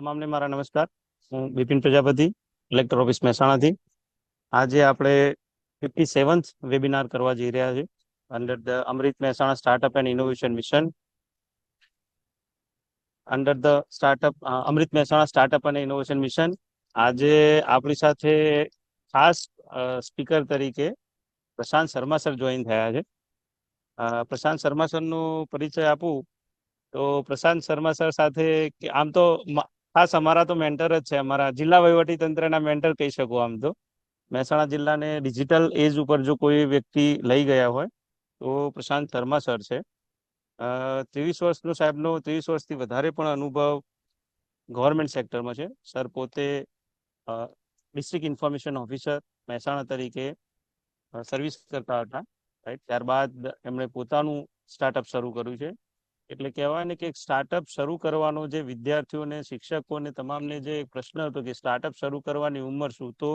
તમામને મારા નમસ્કાર. હું બિપિન પ્રજાપતિ, કલેક્ટર ઓફિસ મહેસાણાથી. આજે આપણે 57th વેબિનાર કરવા જઈ રહ્યા છે under the Amrit Mehsana startup and innovation mission. Under the startup Amrit Mehsana startup અને ઇનોવેશન મિશન. આજે આપણી સાથે ખાસ સ્પીકર તરીકે પ્રશાંત શર્મા સર જોઈન થયા છે. પ્રશાંત શર્મા સરનો પરિચય આપું તો પ્રશાંત શર્મા સર સાથે આમ તો ખાસ અમારા તો મેન્ટર જ છે, અમારા જિલ્લા વહીવટી તંત્રના મેન્ટર કહી શકું આમ તો. મહેસાણા જિલ્લાને ડિજિટલ એજ ઉપર જો કોઈ વ્યક્તિ લઈ ગયા હોય તો પ્રશાંત શર્મા સર છે. 23 વર્ષનો સાહેબનો 23 વર્ષથી વધારે પણ અનુભવ ગવર્મેન્ટ સેક્ટરમાં છે. સર પોતે ડિસ્ટ્રિક્ટ ઇન્ફોર્મેશન ઓફિસર મહેસાણા તરીકે સર્વિસ કરતા હતા, રાઈટ. ત્યારબાદ એમણે પોતાનું સ્ટાર્ટઅપ શરૂ કર્યું છે. એટલે કહેવાય ને કે સ્ટાર્ટઅપ શરૂ કરવાનો જે વિદ્યાર્થીઓને, શિક્ષકોને તમામને જે પ્રશ્ન હતો કે સ્ટાર્ટઅપ શરૂ કરવાની ઉંમર શું, તો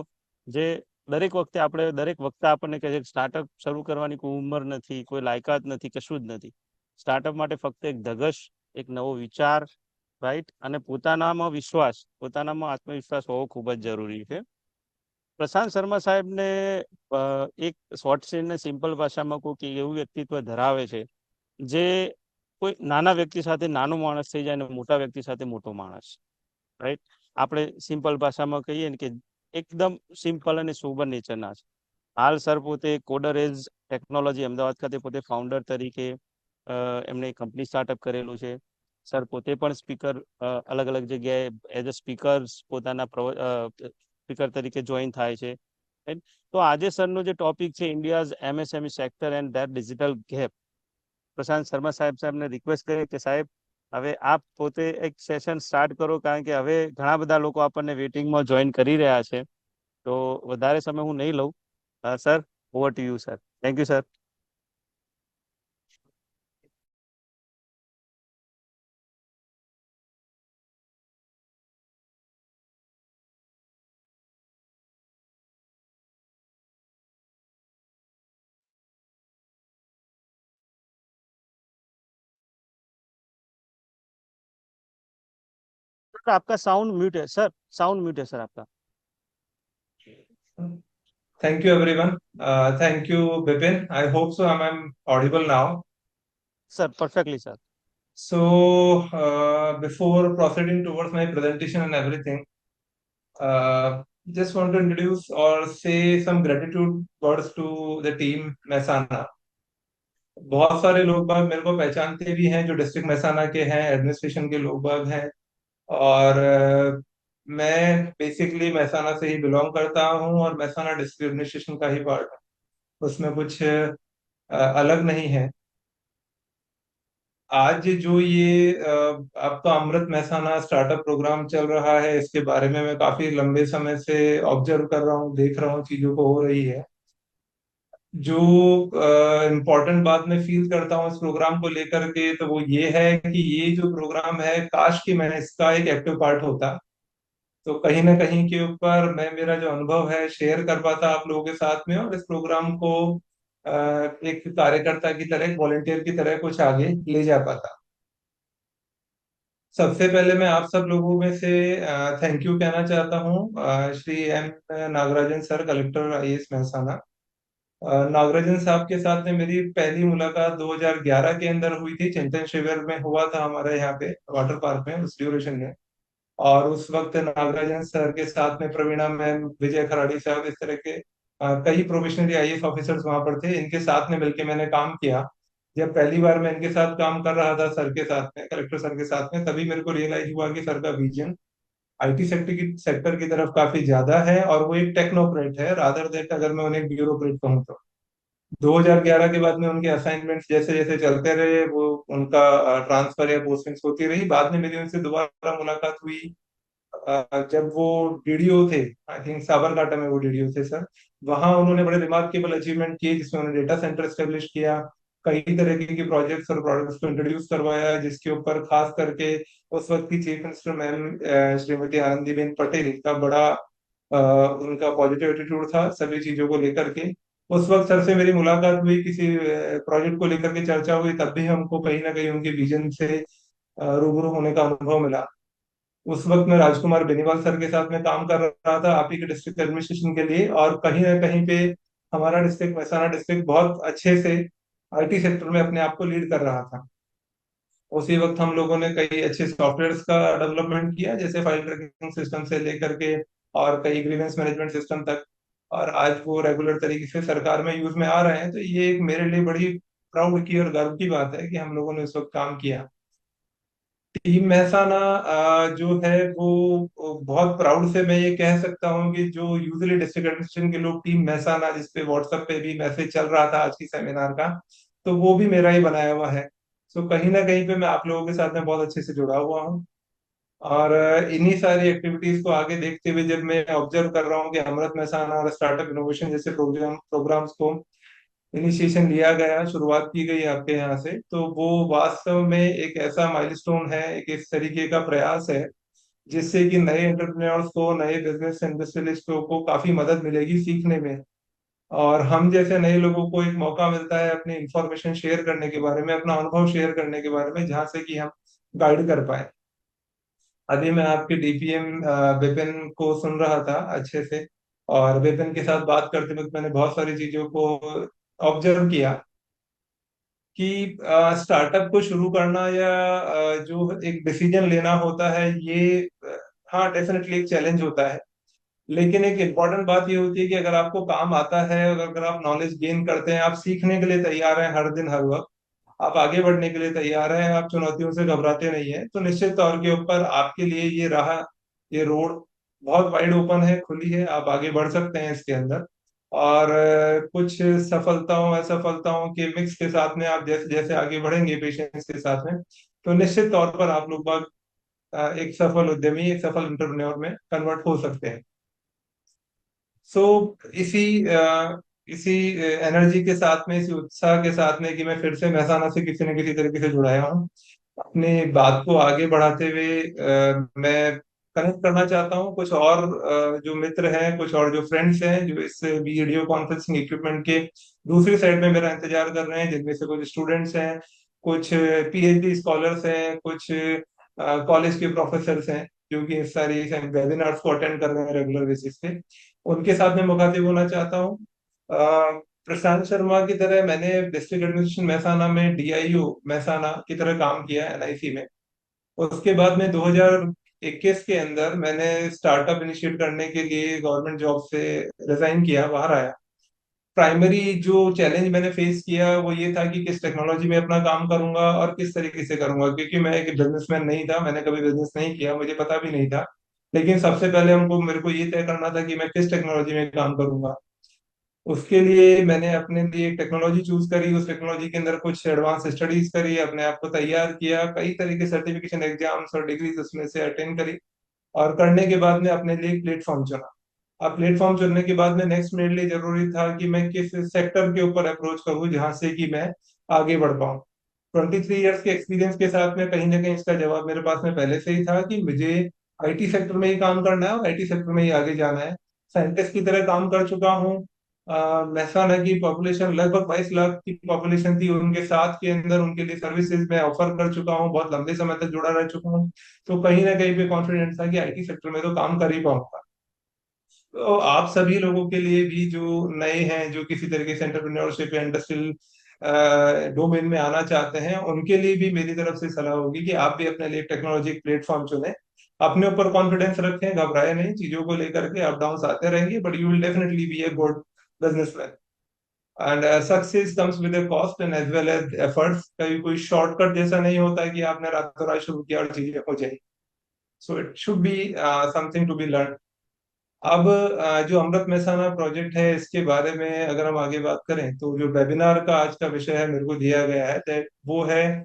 જે દરેક વખતે આપણને કહે છે કે સ્ટાર્ટઅપ શરૂ કરવાની કોઈ ઉંમર નથી, કોઈ લાયકાત નથી, કશું જ નથી. સ્ટાર્ટઅપ માટે ફક્ત એક ધગશ, એક નવો વિચાર, રાઈટ, અને પોતાનામાં આત્મવિશ્વાસ હોવો ખૂબ જ જરૂરી છે. પ્રશાંત શર્મા સાહેબને એક શોર્ટ ને સિમ્પલ ભાષામાં કહું કે એવું વ્યક્તિત્વ ધરાવે છે જે કોઈ નાના વ્યક્તિ સાથે નાનો માણસ થઈ જાય અને મોટા વ્યક્તિ સાથે મોટો માણસ, રાઈટ. આપણે સિમ્પલ ભાષામાં કહીએ ને કે એકદમ સિમ્પલ અને સોબર નેચરના છે. હાલ સર પોતે કોડર એજ ટેકનોલોજી અમદાવાદ ખાતે પોતે ફાઉન્ડર તરીકે એમણે કંપની સ્ટાર્ટઅપ કરેલું છે. સર પોતે પણ સ્પીકર અલગ અલગ જગ્યાએ એઝ અ સ્પીકર્સ પોતાના સ્પીકર તરીકે જોઈન થાય છે. તો આજે સરનો જે ટોપિક છે India's MSME sector and that digital gap. Prashant Sharma સાહેબને રિક્વેસ્ટ કરીએ કે સાહેબ હવે આપ પોતે એક સેશન સ્ટાર્ટ કરો, કારણ કે હવે ઘણા બધા લોકો આપણને વેટિંગમાં જોઈન કરી રહ્યા છે. તો વધારે સમય હું નહીં લઉં. Sir, over to you sir. Thank you sir. आपका साउंड म्यूट है सर, साउंड म्यूट है सर आपका. Thank you, everyone. Thank you, Bipin. I hope so. I'm audible now. Sir, perfectly, sir. So, before proceeding towards my presentation and everything, just want to introduce or say some gratitude words to the team Mehsana. बहुत सारे लोग बाग मेरे को पहचानते भी हैं जो district Mehsana के हैं, एडमिनिस्ट्रेशन के लोग बाग हैं, और मैं बेसिकली महसाना से ही बिलोंग करता हूं और महसाना डिस्ट्रिक्ट एडमिनिस्ट्रेशन का ही पार्ट है, उसमें कुछ अलग नहीं है. आज जो ये आपका अमृत महसाना स्टार्टअप प्रोग्राम चल रहा है, इसके बारे में मैं काफी लंबे समय से ऑब्जर्व कर रहा हूँ, देख रहा हूँ चीजों को हो रही है. जो इम्पोर्टेंट बात मैं फील करता हूँ इस प्रोग्राम को लेकर के, तो वो ये है कि ये जो प्रोग्राम है, काश कि मैं इसका एक एक्टिव पार्ट होता, तो कहीं ना कहीं के ऊपर मैं मेरा जो अनुभव है शेयर कर पाता आप लोगों के साथ में, और इस प्रोग्राम को एक कार्यकर्ता की तरह, एक वॉलंटियर की तरह कुछ आगे ले जा पाता. सबसे पहले मैं आप सब लोगों में से थैंक यू कहना चाहता हूँ Shri M Nagarajan sir, collector IAS Mehsana. Nagarajan साहब के साथ में मेरी पहली मुलाकात 2011 के अंदर हुई थी. चिंतन शिविर में हुआ था हमारे यहाँ पे वाटर पार्क में उस ड्यूरेशन में, और उस वक्त नागराजन सर के साथ में प्रवीणा मैम, विजय खराड़ी साहब, इस तरह के कई प्रोफेशनली आईएएस ऑफिसर्स वहां पर थे. इनके साथ में मिलकर मैंने काम किया. जब पहली बार मैं इनके साथ काम कर रहा था, सर के साथ में, कलेक्टर सर के साथ में, तभी मेरे को रियलाइज हुआ कि सर का विजन आईटी सेक्टर की तरफ काफी ज्यादा है, और वो एक टेक्नोक्रेट है रादर देट अगर मैं उन्हें ब्यूरोक्रेट कहूँ तो. 2011 के बाद में उनके असाइनमेंट्स जैसे जैसे चलते रहे, वो उनका ट्रांसफर या पोस्टिंग्स होती रही. बाद में मेरी उनसे दोबारा मुलाकात हुई जब वो डीडीओ थे, आई थिंक साबरकांठा में वो डीडीओ थे सर. वहां उन्होंने बड़े रिमार्केबल अचीवमेंट किए, जिसमें उन्होंने डेटा सेंटर स्टेब्लिश किया, कई तरह के प्रोजेक्ट्स और प्रोडक्ट्स को इंट्रोड्यूस करवाया, जिसके ऊपर खास करके उस वक्त की chief minister ma'am Shrimati Anandiben Patel का बड़ा उनका पॉजिटिव एटीट्यूड था सभी चीजों को लेकर के. उस वक्त सर से मेरी मुलाकात हुई, किसी प्रोजेक्ट को लेकर के चर्चा हुई, तब भी हमको कहीं ना कहीं उनके विजन से रूबरू होने का अनुभव मिला. उस वक्त मैं राजकुमार बेनीवाल सर के साथ में काम कर रहा था आप ही के डिस्ट्रिक्ट एडमिनिस्ट्रेशन के लिए, और कहीं ना कहीं पे हमारा डिस्ट्रिक्ट महसाना डिस्ट्रिक्ट बहुत अच्छे से आईटी सेक्टर में अपने आप को लीड कर रहा था। उसी वक्त हम लोगों ने कई अच्छे सॉफ्टवेयर्स का डेवलपमेंट किया, जैसे फाइल ट्रैकिंग सिस्टम से लेकर के और कई ग्रीवेंस मैनेजमेंट सिस्टम तक, और आज वो रेगुलर तरीके से सरकार में यूज में आ रहे हैं। तो ये एक मेरे लिए बड़ी प्राउड की और गर्व की बात है कि हम लोगों ने उस वक्त काम किया। टीम महसाना जो है वो बहुत प्राउड से मैं ये कह सकता हूँ कि जो यूजुअली डिस्ट्रिक्ट एडमिनिस्ट्रेशन के लोग टीम महसाना, जिसपे व्हाट्सएप पे भी मैसेज चल रहा था आज की सेमिनार का, तो वो भी मेरा ही बनाया हुआ है। सो कहीं ना कहीं पे मैं आप लोगों के साथ में बहुत अच्छे से जुड़ा हुआ हूँ। और इन्हीं सारी एक्टिविटीज को आगे देखते हुए जब मैं ऑब्जर्व कर रहा हूँ कि अमृत महसाना और स्टार्टअप इनोवेशन जैसे प्रोग्राम्स को इनिशिएशन लिया गया, शुरुआत की गई आपके यहाँ से, तो वो वास्तव में एक ऐसा माइलस्टोन है, एक इस तरीके का प्रयास है जिससे कि नए एंटरप्रेन्योर्स को, नए बिजनेस इंडस्ट्रियलिस्टों को काफी मदद मिलेगी सीखने में। और हम जैसे नए लोगों को एक मौका मिलता है अपनी इंफॉर्मेशन शेयर करने के बारे में, अपना अनुभव शेयर करने के बारे में, जहाँ से कि हम गाइड कर पाए। अभी मैं आपके डीपीएम विपिन को सुन रहा था अच्छे से, और विपिन के साथ बात करते वक्त मैंने बहुत सारी चीजों को ऑब्जर्व किया कि स्टार्टअप को शुरू करना या जो एक डिसीजन लेना होता है ये हाँ डेफिनेटली एक चैलेंज होता है। लेकिन एक इम्पॉर्टेंट बात ये होती है कि अगर आपको काम आता है, अगर आप नॉलेज गेन करते हैं, आप सीखने के लिए तैयार हैं हर दिन हर वक्त, आप आगे बढ़ने के लिए तैयार हैं, आप चुनौतियों से घबराते नहीं हैं, तो निश्चित तौर के ऊपर आपके लिए ये राह, ये रोड बहुत वाइड ओपन है, खुली है, आप आगे बढ़ सकते हैं इसके अंदर। और कुछ सफलताओं असफलताओं के मिक्स के साथ में आप जैसे जैसे आगे बढ़ेंगे पेशेंस के साथ में, तो निश्चित तौर पर आप लोग एक सफल उद्यमी, एक सफल एंटरप्रेन्योर में कन्वर्ट हो सकते हैं। सो इसी इसी एनर्जी के साथ में, इसी उत्साह के साथ में कि मैं फिर से महसाना से किसी न किसी तरीके से जुड़ाया हूँ, अपनी बात को आगे बढ़ाते हुए मैं कनेक्ट करना चाहता हूँ कुछ और जो मित्र हैं, कुछ और जो फ्रेंड्स हैं जो इस वीडियो कॉन्फ्रेंसिंग इक्विपमेंट के दूसरी साइड में मेरा इंतजार कर रहे हैं, जिनमें से कुछ स्टूडेंट्स हैं, कुछ पीएचडी स्कॉलर्स हैं, कुछ कॉलेज के प्रोफेसर्स हैं जो कि इस सारी वेबिनार्स को अटेंड कर रहे हैं रेगुलर बेसिस पे। उनके साथ में मुखातिब होना चाहता हूँ। प्रशांत शर्मा की तरह मैंने डिस्ट्रिक्ट एडमिनिस्ट्रेशन महसाना में डीआईओ महसाना की तरह काम किया है एनआईसी में। उसके बाद में 2021 के अंदर मैंने स्टार्टअप इनिशिएट करने के लिए गवर्नमेंट जॉब से रिजाइन किया, बाहर आया। प्राइमरी जो चैलेंज मैंने फेस किया वो ये था कि किस टेक्नोलॉजी में अपना काम करूंगा और किस तरीके से करूंगा, क्योंकि मैं एक बिजनेसमैन नहीं था, मैंने कभी बिजनेस नहीं किया, मुझे पता भी नहीं था। लेकिन सबसे पहले हमको मेरे को ये तय करना था कि मैं किस टेक्नोलॉजी में काम करूंगा। उसके लिए मैंने अपने लिए एक टेक्नोलॉजी चूज करी, उस टेक्नोलॉजी के अंदर कुछ एडवांस स्टडीज करी, अपने आप को तैयार किया, कई तरह के सर्टिफिकेशन एग्जाम्स और डिग्रीज उसमें से अटेंड करी, और करने के बाद में अपने लिए एक प्लेटफॉर्म चुना। अब प्लेटफॉर्म चुनने के बाद में नेक्स्ट मेरे लिए जरूरी था कि मैं किस सेक्टर के ऊपर अप्रोच करूं जहां से कि मैं आगे बढ़ पाऊं। 23 इयर्स के एक्सपीरियंस के साथ में कहीं ना कहीं इसका जवाब मेरे पास में पहले से ही था कि मुझे आईटी सेक्टर में ही काम करना है और आईटी सेक्टर में ही आगे जाना है। साइंटिस्ट की तरह काम कर चुका हूँ। महसाना की पॉपुलेशन लगभग 22 लाख की पॉपुलेशन थी, उनके साथ के अंदर उनके लिए सर्विसेज मैं ऑफर कर चुका हूँ, बहुत लंबे समय तक जुड़ा रह चुका हूँ। तो कहीं ना कहीं पे कॉन्फिडेंस था कि आईटी सेक्टर में तो काम कर ही पाऊंगा। तो आप सभी लोगों के लिए भी जो नए हैं, जो किसी तरीके से एंटरप्रेन्योरशिप या इंडस्ट्रियल डोमेन में आना चाहते हैं, उनके लिए भी मेरी तरफ से सलाह होगी कि आप भी अपने लिए टेक्नोलॉजी प्लेटफॉर्म चुनें। अपने ऊपर कॉन्फिडेंस रखें, घबराए नहीं, चीजों को लेकर के अप डाउन आते रहेंगे, but you will definitely be a good businessman. And success comes with a cost and as well as efforts. कभी कोई शॉर्टकट जैसा नहीं होता है कि आपने रातों रात शुरू किया और चीजें हो जाए। So it should be something to be learn. अब जो अमृत महसाना प्रोजेक्ट है इसके बारे में अगर हम आगे बात करें, तो जो वेबिनार का आज का विषय है मेरे को दिया गया है, वो है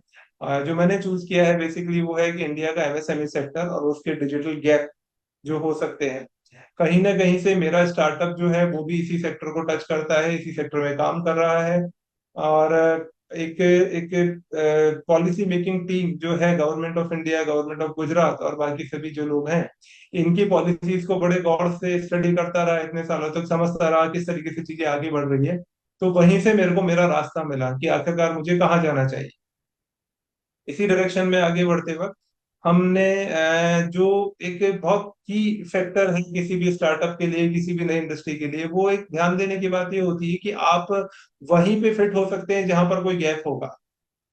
जो मैंने चूज किया है बेसिकली वो है कि इंडिया का एमएसएमई सेक्टर और उसके डिजिटल गैप जो हो सकते हैं। कहीं ना कहीं से मेरा स्टार्टअप जो है वो भी इसी सेक्टर को टच करता है, इसी सेक्टर में काम कर रहा है। और एक एक पॉलिसी मेकिंग टीम जो है government of India, government of Gujarat और बाकी सभी जो लोग हैं, इनकी पॉलिसीज को बड़े गौर से स्टडी करता रहा, इतने सालों तक समझता रहा किस तरीके से चीजें आगे बढ़ रही है। तो वहीं से मेरे को मेरा रास्ता मिला कि आखिरकार मुझे कहाँ जाना चाहिए। इसी डायरेक्शन में आगे बढ़ते वक्त हमने जो एक बहुत की फैक्टर है किसी भी स्टार्टअप के लिए, किसी भी नई इंडस्ट्री के लिए, वो एक ध्यान देने की बात ये होती है कि आप वहीं पे फिट हो सकते हैं जहां पर कोई गैप होगा।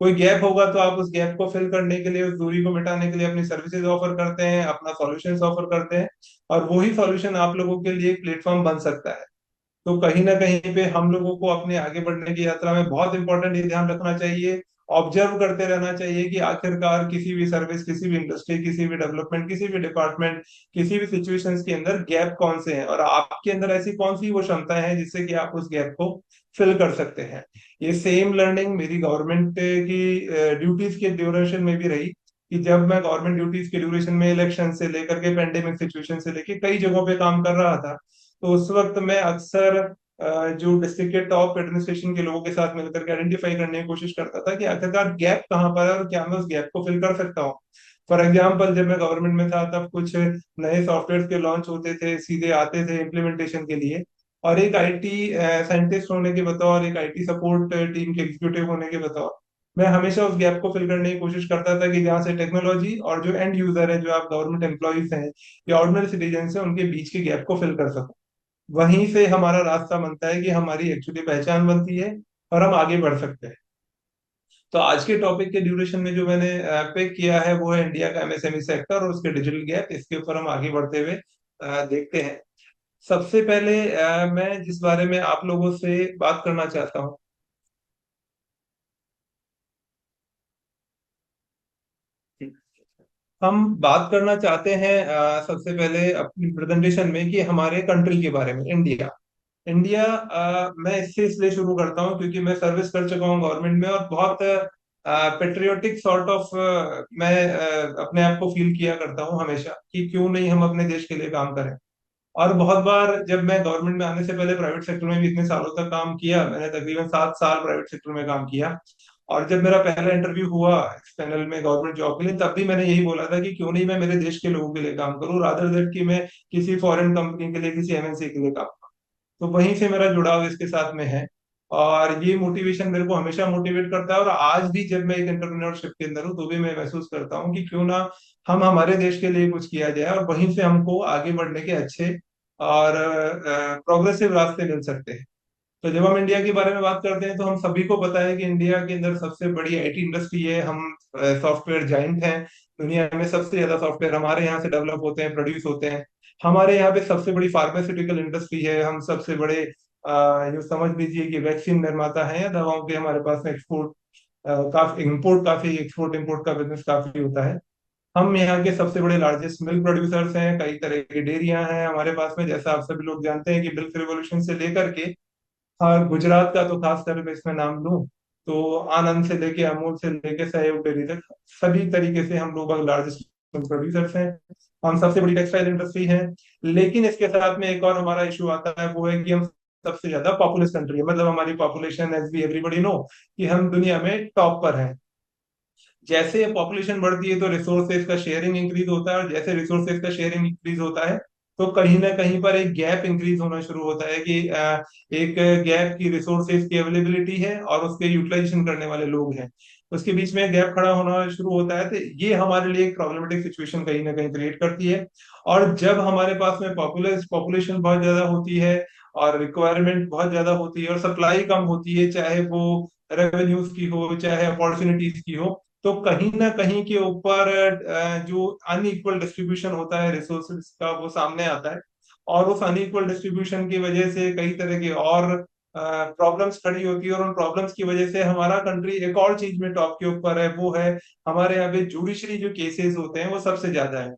कोई गैप होगा तो आप उस गैप को फिल करने के लिए, उस दूरी को मिटाने के लिए अपनी सर्विसेज ऑफर करते हैं, अपना सॉल्यूशंस ऑफर करते हैं, और वही सॉल्यूशन आप लोगों के लिए एक प्लेटफॉर्म बन सकता है। तो कहीं ना कहीं पे हम लोगों को अपने आगे बढ़ने की यात्रा में बहुत इंपॉर्टेंट ये ध्यान रखना चाहिए, ऑब्जर्व करते रहना चाहिए कि आखिरकार किसी भी सर्विस, किसी भी इंडस्ट्री, किसी भी डेवलपमेंट, किसी भी डिपार्टमेंट, किसी भी सिचुएशंस के अंदर गैप कौन से हैं, और आपके अंदर ऐसी कौन सी वो क्षमता है जिससे कि आप उस गैप को फिल कर सकते हैं। ये सेम लर्निंग मेरी गवर्नमेंट की ड्यूटीज के ड्यूरेशन में भी रही, कि जब मैं गवर्नमेंट ड्यूटीज के ड्यूरेशन में इलेक्शन से लेकर के पेंडेमिक सिचुएशन से लेकर कई जगहों पे काम कर रहा था, तो उस वक्त मैं अक्सर जो डिस्ट्रिक्ट के टॉप एडमिनिस्ट्रेशन के लोगों के साथ मिलकर के आइडेंटिफाई करने की कोशिश करता था कि आखिरकार गैप कहाँ पर है और क्या मैं उस गैप को फिल कर सकता हूँ। फॉर एग्जाम्पल, जब मैं गवर्नमेंट में था तब कुछ नए सॉफ्टवेयर के लॉन्च होते थे, सीधे आते थे इम्प्लीमेंटेशन के लिए, और एक आईटी साइंटिस्ट होने के बतौर, एक आईटी सपोर्ट टीम के एग्जीक्यूटिव होने के बतौर, मैं हमेशा उस गैप को फिल करने की कोशिश करता था कि जहाँ से टेक्नोलॉजी और जो एंड यूजर है, जो आप गवर्नमेंट एम्प्लॉइज हैं या ऑर्डिनरी सिटीजन हैं, उनके बीच के गैप को फिल कर सकूं। वहीं से हमारा रास्ता बनता है कि हमारी एक्चुअली पहचान बनती है और हम आगे बढ़ सकते हैं। तो आज के टॉपिक के ड्यूरेशन में जो मैंने पिक किया है वो है इंडिया का एमएसएमई सेक्टर और उसके डिजिटल गैप। इसके ऊपर हम आगे बढ़ते हुए देखते हैं। सबसे पहले मैं जिस बारे में आप लोगों से बात करना चाहता हूँ, हम बात करना चाहते हैं सबसे पहले अपनी प्रेजेंटेशन में कि हमारे कंट्री के बारे में, इंडिया। इंडिया मैं इससे इसलिए शुरू करता हूँ क्योंकि मैं सर्विस कर चुका हूँ गवर्नमेंट में, और बहुत पेट्रियोटिक सॉर्ट ऑफ मैं अपने आप को फील किया करता हूँ हमेशा कि क्यों नहीं हम अपने देश के लिए काम करें। और बहुत बार जब मैं गवर्नमेंट में आने से पहले प्राइवेट सेक्टर में भी इतने सालों तक काम किया, मैंने तकरीबन 7 साल प्राइवेट सेक्टर में काम किया, और जब मेरा पहला इंटरव्यू हुआ एक्सटर्नल में गवर्नमेंट जॉब के लिए, तब भी मैंने यही बोला था कि क्यों नहीं मैं मेरे देश के लोगों के लिए काम करूं, रादर देन कि मैं किसी फॉरेन कंपनी के लिए, किसी एमएनसी के लिए काम। तो वहीं से मेरा जुड़ाव इसके साथ में है, और ये मोटिवेशन मेरे को हमेशा मोटिवेट करता है। और आज भी जब मैं एक एंटरप्रेन्योरशिप के अंदर हूँ तो भी मैं महसूस करता हूँ कि क्यों ना हम हमारे देश के लिए कुछ किया जाए, और वहीं से हमको आगे बढ़ने के अच्छे और प्रोग्रेसिव रास्ते मिल सकते हैं। तो जब हम इंडिया के बारे में बात करते हैं तो हम सभी को पता है कि इंडिया के अंदर सबसे बड़ी आईटी इंडस्ट्री है। हम सॉफ्टवेयर जाइंट हैं। दुनिया में सबसे ज्यादा सॉफ्टवेयर हमारे यहाँ से डेवलप होते हैं, प्रोड्यूस होते हैं। हमारे यहाँ पे सबसे बड़ी फार्मास्यूटिकल इंडस्ट्री है। हम सबसे बड़े यूँ समझ लीजिए कि वैक्सीन निर्माता हैं, या दवाओं के हमारे पास में एक्सपोर्ट काफी, इंपोर्ट काफी, एक्सपोर्ट इंपोर्ट का बिजनेस काफी होता है। हम यहाँ के सबसे बड़े लार्जेस्ट मिल्क प्रोड्यूसर्स हैं। कई तरह की डेयरियां हैं हमारे पास में, जैसा आप सभी लोग जानते हैं कि मिल्क रिवॉल्यूशन से लेकर के, हाँ, गुजरात का तो खास कर मैं इसमें नाम लूं तो आनंद से लेके, अमूल से लेके, सहयोग डेयरी तक, सभी तरीके से हम लोग लार्जेस्ट प्रोड्यूसर्स हैं। हम सबसे बड़ी टेक्सटाइल इंडस्ट्री है। लेकिन इसके साथ में एक और हमारा इशू आता है, वो है कि हम सबसे ज्यादा पॉपुलस कंट्री है। मतलब हमारी population, as we everybody know, कि हम दुनिया में टॉप पर हैं। जैसे पॉपुलेशन बढ़ती है तो रिसोर्सेज का शेयरिंग इंक्रीज होता है, और जैसे रिसोर्सेज का शेयरिंग इंक्रीज होता है तो कहीं ना कहीं पर एक गैप इंक्रीज होना शुरू होता है, कि एक गैप की रिसोर्सेज की अवेलेबिलिटी है और उसके यूटिलाइजेशन करने वाले लोग हैं, उसके बीच में गैप खड़ा होना शुरू होता है। तो ये हमारे लिए एक प्रॉब्लमेटिक सिचुएशन कहीं ना कहीं क्रिएट करती है। और जब हमारे पास में पॉपुलेशन बहुत ज्यादा होती है और रिक्वायरमेंट बहुत ज्यादा होती है और सप्लाई कम होती है, चाहे वो रेवेन्यूज की हो, चाहे अपॉर्चुनिटीज की हो, तो कहीं ना कहीं के ऊपर जो अनइक्वल डिस्ट्रीब्यूशन होता है रिसोर्सेज का, वो सामने आता है। और उस अनइक्वल डिस्ट्रीब्यूशन की वजह से कई तरह के और प्रॉब्लम्स खड़ी होती है, और उन प्रॉब्लम्स की वजह से हमारा कंट्री एक और चीज में टॉप के ऊपर है, वो है हमारे यहाँ पे जुडिशरी जो केसेस होते हैं वो सबसे ज्यादा है।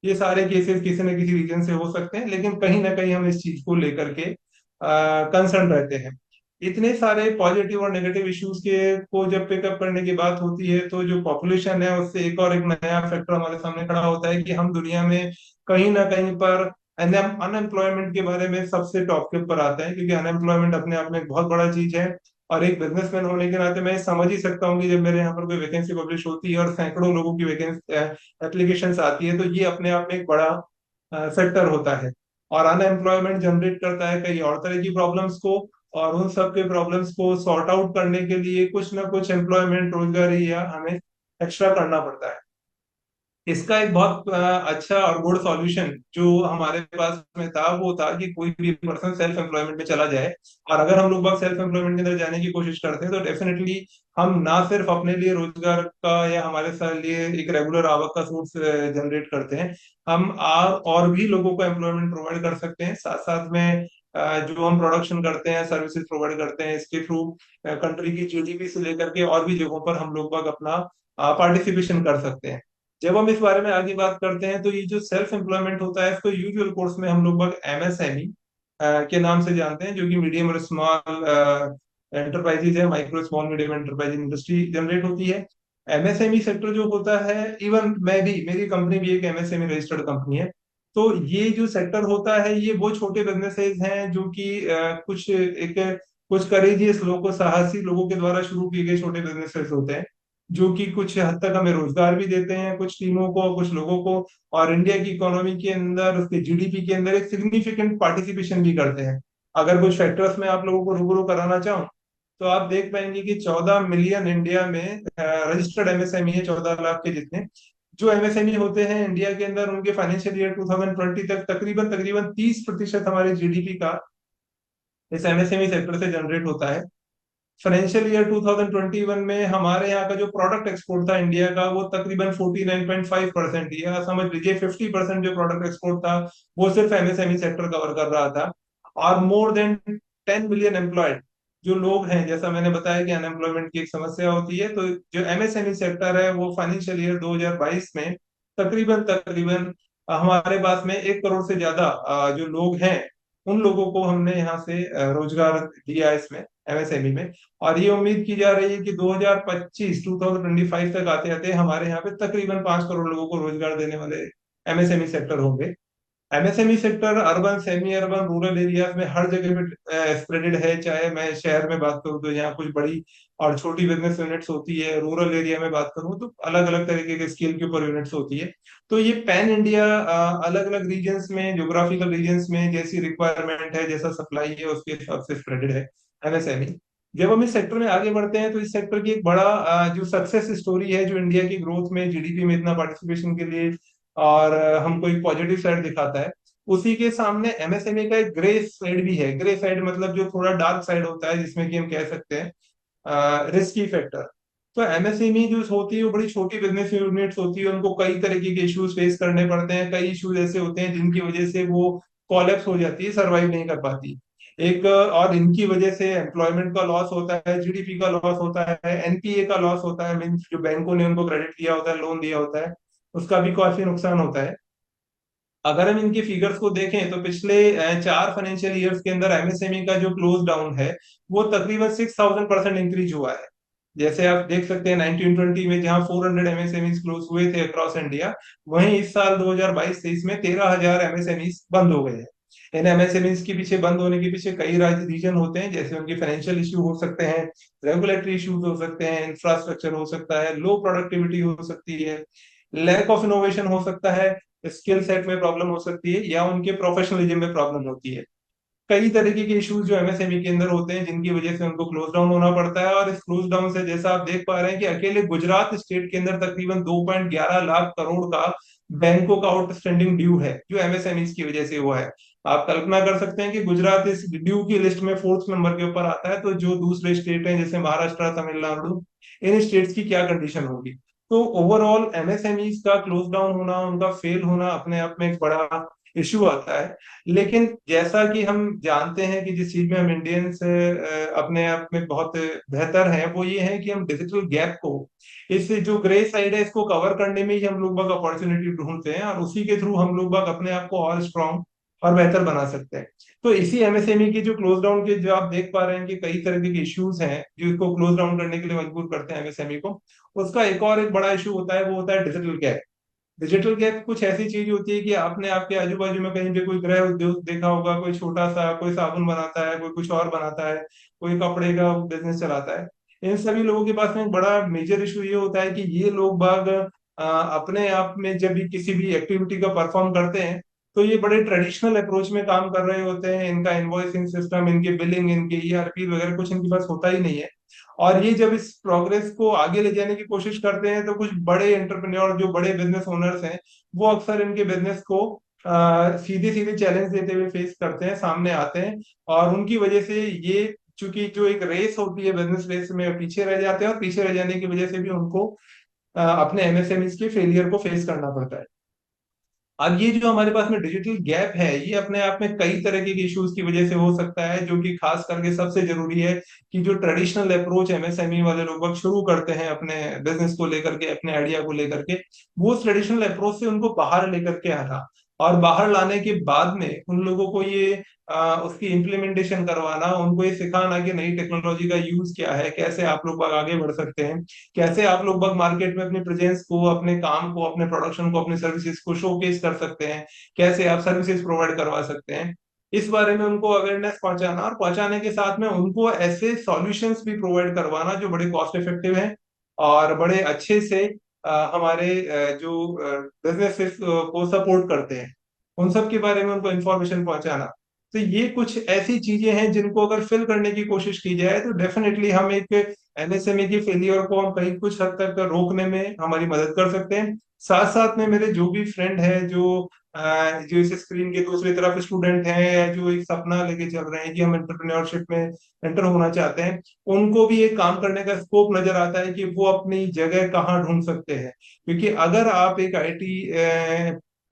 ये सारे केसेस किसी न किसी रीजन से हो सकते हैं, लेकिन कहीं ना कहीं हम इस चीज को लेकर के कंसर्न रहते हैं। इतने सारे पॉजिटिव और नेगेटिव इश्यूज के को जब पिकअप करने की बात होती है, तो जो पॉपुलेशन है उससे एक नया फैक्टर हमारे सामने खड़ा होता है कि हम दुनिया में कहीं ना कहीं पर अनएम्प्लॉयमेंट के बारे में सबसे टॉप के ऊपर आते हैं, क्योंकि अनएम्प्लॉयमेंट अपने आप में एक बहुत बड़ा चीज है। और एक बिजनेसमैन होने के नाते मैं समझ ही सकता हूँ कि जब मेरे यहाँ पर कोई वैकेंसी पब्लिश होती है और सैकड़ों लोगों की वैकेंसी एप्लीकेशन आती है, तो ये अपने आप में एक बड़ा फैक्टर होता है। और अनएम्प्लॉयमेंट जनरेट करता है कई और तरह की प्रॉब्लम्स को, और उन सब के प्रॉब्लम्स को सॉर्ट आउट करने के लिए कुछ ना कुछ एम्प्लॉयमेंट, रोजगारी या हमें एक्स्ट्रा करना पड़ता है। इसका एक बहुत अच्छा और गुड सॉल्यूशन जो हमारे पास में था वो था कि कोई भी पर्सन सेल्फ एम्प्लॉयमेंट में चला जाए। और अगर हम लोग बाग सेल्फ एम्प्लॉयमेंट के अंदर जाने की कोशिश करते हैं तो डेफिनेटली हम ना सिर्फ अपने लिए रोजगार का या हमारे साथ लिए एक रेगुलर आवक का सोर्स जनरेट करते हैं, हम और भी लोगों को एम्प्लॉयमेंट प्रोवाइड कर सकते हैं। साथ साथ में जो हम प्रोडक्शन करते हैं, सर्विसेज प्रोवाइड करते हैं, इसके थ्रू कंट्री की जीडीपी से लेकर के और भी जगहों पर हम लोग बाग अपना पार्टिसिपेशन कर सकते हैं। जब हम इस बारे में आगे बात करते हैं तो ये जो सेल्फ एम्प्लॉयमेंट होता है इसको यूजुअल कोर्स में हम लोग एमएसएमई के नाम से जानते हैं, जो कि मीडियम और स्मॉल एंटरप्राइजेज है, micro small medium enterprise industry generate होती है। एमएसएमई सेक्टर जो होता है, इवन मैं भी, मेरी कंपनी भी एक एमएसएमई रजिस्टर्ड कंपनी है। तो ये जो सेक्टर होता है ये वो छोटे बिजनेसेस हैं जो कि कुछ करेजियस लोगों, साहसी लोगों के द्वारा शुरू किए गए छोटे बिजनेसेस होते हैं, जो कि कुछ हद तक हमें रोजगार भी देते हैं कुछ टीमों को, कुछ लोगों को, और इंडिया की इकोनॉमी के अंदर, उसके जीडीपी के अंदर एक सिग्निफिकेंट पार्टिसिपेशन भी करते हैं। अगर कुछ फैक्टर्स में आप लोगों को रूबरू कराना चाहूँ तो आप देख पाएंगे कि 14 मिलियन इंडिया में रजिस्टर्ड एमएसएमई है, 14 लाख के जितने जो एमएसएमई होते हैं इंडिया के अंदर। उनके फाइनेंशियल ईयर 2020 तक तकरीबन तकरीबन 30% हमारे जीडीपी का इस एमएसएमई सेक्टर से जनरेट होता है। फाइनेंशियल ईयर 2021 में हमारे यहाँ का जो प्रोडक्ट एक्सपोर्ट था इंडिया का वो तकरीबन 49.5% ही है, या समझ लीजिए 50% जो प्रोडक्ट एक्सपोर्ट था वो सिर्फ एमएसएमई सेक्टर कवर कर रहा था। और मोर देन 10 मिलियन एम्प्लॉयड जो लोग हैं, जैसा मैंने बताया कि अनएम्प्लॉयमेंट की एक समस्या होती है, तो जो एमएसएमई सेक्टर है वो फाइनेंशियल ईयर 2022 में तकरीबन तकरीबन हमारे पास में 1 करोड़ से ज्यादा जो लोग हैं उन लोगों को हमने यहाँ से रोजगार दिया है इसमें, एमएसएमई में। और ये उम्मीद की जा रही है कि 2025 तक आते आते हमारे यहाँ पे तकरीबन 5 करोड़ लोगों को रोजगार देने वाले एमएसएमई सेक्टर होंगे। MSME sector urban, semi urban, rural areas में हर जगह पे स्प्रेडेड है। चाहे मैं शहर में बात करूँ तो यहाँ कुछ बड़ी और छोटी बिजनेस यूनिट्स होती है, रूरल एरिया में बात करूँ तो अलग अलग तरीके के स्केल के ऊपर यूनिट्स होती है। तो ये पैन इंडिया अलग अलग रीजन्स में, ज्योग्राफिकल रीजन्स में जैसी रिक्वायरमेंट है, जैसा सप्लाई है, उसके हिसाब से स्प्रेडेड है एमएसएमई। जब हम इस सेक्टर में आगे बढ़ते हैं तो इस सेक्टर की एक बड़ा जो सक्सेस स्टोरी है, जो इंडिया की ग्रोथ में, जीडीपी में इतना पार्टिसिपेशन के लिए और हमको एक पॉजिटिव साइड दिखाता है, उसी के सामने एमएसएमई का एक ग्रे साइड भी है। ग्रे साइड मतलब जो थोड़ा डार्क साइड होता है, जिसमें कि हम कह सकते हैं रिस्की फैक्टर। तो एमएसएमई जो होती है वो बड़ी छोटी बिजनेस यूनिट्स होती है, उनको कई तरीके के इश्यूज फेस करने पड़ते हैं। कई इश्यूज ऐसे होते हैं जिनकी वजह से वो कॉलेप्स हो जाती है, सरवाइव नहीं कर पाती। एक और इनकी वजह से एम्प्लॉयमेंट का लॉस होता है, जीडीपी का लॉस होता है, एनपीए का लॉस होता है, मीन्स जो बैंकों ने उनको क्रेडिट दिया होता है, लोन दिया होता है, उसका भी काफी नुकसान होता है। अगर हम इनके फिगर्स को देखें तो पिछले 4 फाइनेंशियल ईयर्स के अंदर एमएसएमई का जो क्लोज डाउन है वो तकरीबन 6000% इंक्रीज हुआ है। जैसे आप देख सकते हैं 1920 में जहां 400 एमएसएमई क्लोज हुए थे अक्रॉस इंडिया, वहीं इस साल 2022-23 में 13,000 एमएसएमई बंद हो गए हैं। इन एमएसएमई के पीछे बंद होने के पीछे कई रीजन होते हैं, जैसे उनके फाइनेंशियल इश्यू हो सकते हैं, रेगुलेटरी इश्यूज हो सकते हैं, इंफ्रास्ट्रक्चर हो सकता है, लो प्रोडक्टिविटी हो सकती है, लैक ऑफ इनोवेशन हो सकता है, स्किल सेट में प्रॉब्लम हो सकती है, या उनके प्रोफेशनलिज्म में प्रॉब्लम होती है। कई तरीके के इश्यूज जो एमएसएमई के अंदर होते हैं जिनकी वजह से उनको क्लोज डाउन होना पड़ता है। और इस क्लोज डाउन से जैसा आप देख पा रहे हैं कि अकेले गुजरात स्टेट के अंदर तकरीबन 2.11 लाख करोड़ का बैंकों का आउटस्टैंडिंग ड्यू है, जो एमएसएमई की वजह से हुआ है। आप कल्पना कर सकते हैं कि गुजरात इस ड्यू की लिस्ट में 4th नंबर के ऊपर आता है, तो जो दूसरे स्टेट हैं जैसे महाराष्ट्र, तमिलनाडु, इन स्टेट्स की क्या कंडीशन होगी। तो ओवरऑल एमएसएमई का क्लोज डाउन होना, उनका फेल होना अपने आप में एक बड़ा इश्यू आता है। लेकिन जैसा कि हम जानते हैं कि जिस चीज में हम इंडियंस अपने आप में बहुत बेहतर हैं वो ये है कि हम डिजिटल गैप को, इस जो ग्रे साइड है इसको कवर करने में ही हम लोग बाग अपॉर्चुनिटी ढूंढते हैं, और उसी के थ्रू हम लोग बाग अपने आप को और स्ट्रांग और बेहतर बना सकते हैं। तो इसी एमएसएमई की जो क्लोज डाउन के, जो आप देख पा रहे हैं कि कई तरह के इश्यूज हैं जो इसको क्लोज डाउन करने के लिए मजबूर करते हैं एमएसएमई को, उसका एक और एक बड़ा इशू होता है, वो होता है डिजिटल गैप। डिजिटल गैप कुछ ऐसी चीज होती है कि आपने आपके आजू बाजू में कहीं पे कोई गृह उद्योग देखा होगा, कोई छोटा सा, कोई साबुन बनाता है, कोई कुछ और बनाता है, कोई कपड़े का बिजनेस चलाता है। इन सभी लोगों के पास में एक बड़ा मेजर इशू ये होता है कि ये लोग बाग अपने आप में जब भी किसी भी एक्टिविटी का परफॉर्म करते हैं तो ये बड़े ट्रेडिशनल अप्रोच में काम कर रहे होते हैं। इनका इन्वॉइसिंग सिस्टम, इनके बिलिंग, इनके ईआरपी वगैरह कुछ इनके पास होता ही नहीं है। और ये जब इस प्रोग्रेस को आगे ले जाने की कोशिश करते हैं तो कुछ बड़े एंटरप्रेन्योर जो बड़े बिजनेस ओनर्स हैं वो अक्सर इनके बिजनेस को सीधे सीधे चैलेंज देते हुए फेस करते हैं, सामने आते हैं। और उनकी वजह से ये, चूंकि जो एक रेस होती है बिजनेस रेस में, पीछे रह जाते हैं, और पीछे रह जाने की वजह से भी उनको अपने एमएसएमईज के फेलियर को फेस करना पड़ता है। अब ये जो हमारे पास में डिजिटल गैप है, ये अपने आप में कई तरह के इश्यूज की वजह से हो सकता है, जो कि खास करके सबसे जरूरी है कि जो ट्रेडिशनल अप्रोच एमएसएमई वाले लोग शुरू करते हैं अपने बिजनेस को लेकर के, अपने आइडिया को लेकर के, वो ट्रेडिशनल अप्रोच से उनको बाहर लेकर के आना, और बाहर लाने के बाद में उन लोगों को ये उसकी इम्प्लीमेंटेशन करवाना, उनको ये सिखाना कि नई टेक्नोलॉजी का यूज क्या है, कैसे आप लोग आगे बढ़ सकते हैं, कैसे आप लोग मार्केट में अपनी प्रेजेंस को, अपने काम को, अपने प्रोडक्शन को, अपनी सर्विसेज को शोकेस कर सकते हैं, कैसे आप सर्विसेज प्रोवाइड करवा सकते हैं। इस बारे में उनको अवेयरनेस पहुंचाना, और पहुंचाने के साथ में उनको ऐसे सॉल्यूशंस भी प्रोवाइड करवाना जो बड़े कॉस्ट इफेक्टिव हैं और बड़े अच्छे से हमारे जो बिजनेसेस को सपोर्ट करते हैं, उन सब के बारे में उनको इन्फॉर्मेशन पहुंचाना। तो ये कुछ ऐसी चीजें हैं जिनको अगर फिल करने की कोशिश की जाए तो डेफिनेटली हम एक एमएसएमई की फेलियर को हम कहीं कुछ हद तक रोकने में हमारी मदद कर सकते हैं। साथ साथ में मेरे जो भी फ्रेंड है, जो इस स्क्रीन के दूसरी तरफ स्टूडेंट हैं, या जो एक सपना लेके चल रहे हैं कि हम एंटरप्रेन्योरशिप में एंटर होना चाहते हैं, उनको भी एक काम करने का स्कोप नजर आता है कि वो अपनी जगह कहाँ ढूंढ सकते हैं। क्योंकि अगर आप एक आईटी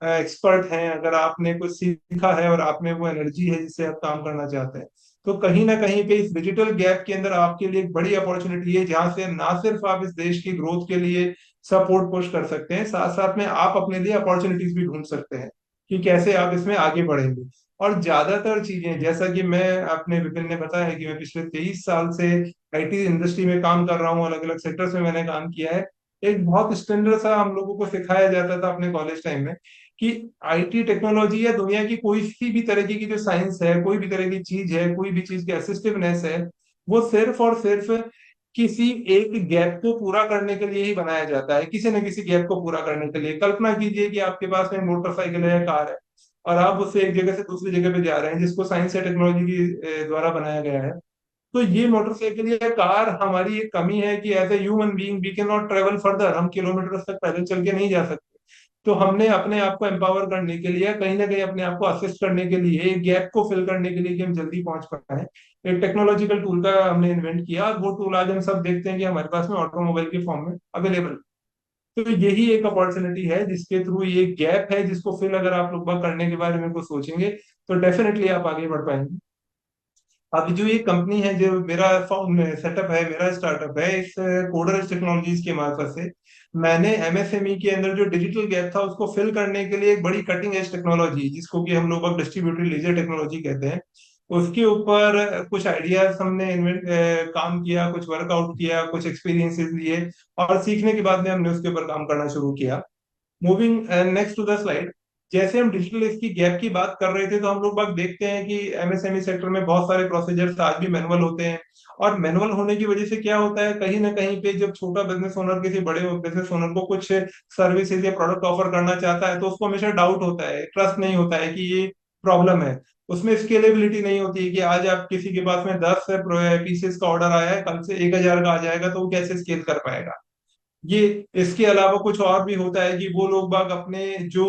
एक्सपर्ट हैं, अगर आपने कुछ सीखा है और आप में वो एनर्जी है जिससे आप काम करना चाहते हैं, तो कहीं ना कहीं पे इस डिजिटल गैप के अंदर आपके लिए एक बड़ी अपॉर्चुनिटी है, जहां से ना सिर्फ आप इस देश की ग्रोथ के लिए सपोर्ट पुश कर सकते हैं, साथ साथ में आप अपने लिए अपॉर्चुनिटीज भी ढूंढ सकते हैं कि कैसे आप इसमें आगे बढ़ेंगे। और ज्यादातर चीजें, जैसा कि मैं अपने विपिन ने बताया है कि मैं पिछले 23 साल से आईटी इंडस्ट्री में काम कर रहा हूँ, अलग अलग सेक्टर्स में मैंने काम किया है। एक बहुत स्टैंडर्ड सा हम लोगों को सिखाया जाता था अपने कॉलेज टाइम में कि आईटी टेक्नोलॉजी या दुनिया की कोई सी भी तरह की जो साइंस है, कोई भी तरह की चीज है, कोई भी चीज की असिस्टिवनेस है, वो सिर्फ और सिर्फ किसी एक गैप को पूरा करने के लिए ही बनाया जाता है, किसी न किसी गैप को पूरा करने के लिए। कल्पना कीजिए कि आपके पास में मोटरसाइकिल है या कार है, और आप उससे एक जगह से दूसरी जगह पे जा रहे हैं, जिसको साइंस या टेक्नोलॉजी की द्वारा बनाया गया है। तो ये मोटरसाइकिल या कार हमारी एक कमी है कि as a human being we can not travel further, हम किलोमीटर तक पैदल चल के नहीं जा सकते। तो हमने अपने आप को एम्पावर करने के लिए, कहीं ना कहीं अपने आप को असिस्ट करने के लिए, एक गैप को फिल करने के लिए कि हम जल्दी पहुंच पाए, एक टेक्नोलॉजिकल टूल का हमने इन्वेंट किया, और वो टूल आज हम सब देखते हैं कि हमारे पास में ऑटोमोबाइल के फॉर्म में अवेलेबल। तो यही एक अपॉर्चुनिटी है जिसके थ्रू ये गैप है जिसको फिल अगर आप लोग करने के बारे में कुछ सोचेंगे तो डेफिनेटली आप आगे बढ़ पाएंगे। अब जो ये कंपनी है, जो मेरा फाउंड सेटअप है, मेरा स्टार्टअप है, इस कोडर टेक्नोलॉजीज के मार्फत से मैंने एमएसएमई के अंदर जो डिजिटल गैप था उसको फिल करने के लिए एक बड़ी कटिंग एज टेक्नोलॉजी, जिसको कि हम लोग डिस्ट्रीब्यूटेड लेजर टेक्नोलॉजी कहते हैं, उसके ऊपर कुछ आइडियाज हमने इन्वेंट काम किया, कुछ वर्कआउट किया, कुछ एक्सपीरियंसेस लिए, और सीखने के बाद में हमने उसके ऊपर काम करना शुरू किया। Moving next to the slide. जैसे हम डिजिटल इसकी गैप की बात कर रहे थे, तो हम लोग बात देखते हैं कि एमएसएमई सेक्टर में बहुत सारे प्रोसीजर्स आज भी मैनुअल होते हैं। और मैनुअल होने की वजह से क्या होता है, कहीं ना कहीं पे जब छोटा बिजनेस ओनर किसी बड़े बिजनेस ओनर को कुछ सर्विसेज या प्रोडक्ट ऑफर करना चाहता है, तो उसको हमेशा डाउट होता है, ट्रस्ट नहीं होता है कि ये प्रॉब्लम है। उसमें स्केलेबिलिटी नहीं होती है कि आज आप किसी के पास में 10 पीसेस का ऑर्डर आया है, कल से 1,000 का आ जाएगा, तो वो कैसे स्केल कर पाएगा। ये इसके अलावा कुछ और भी होता है कि वो लोग बाग अपने जो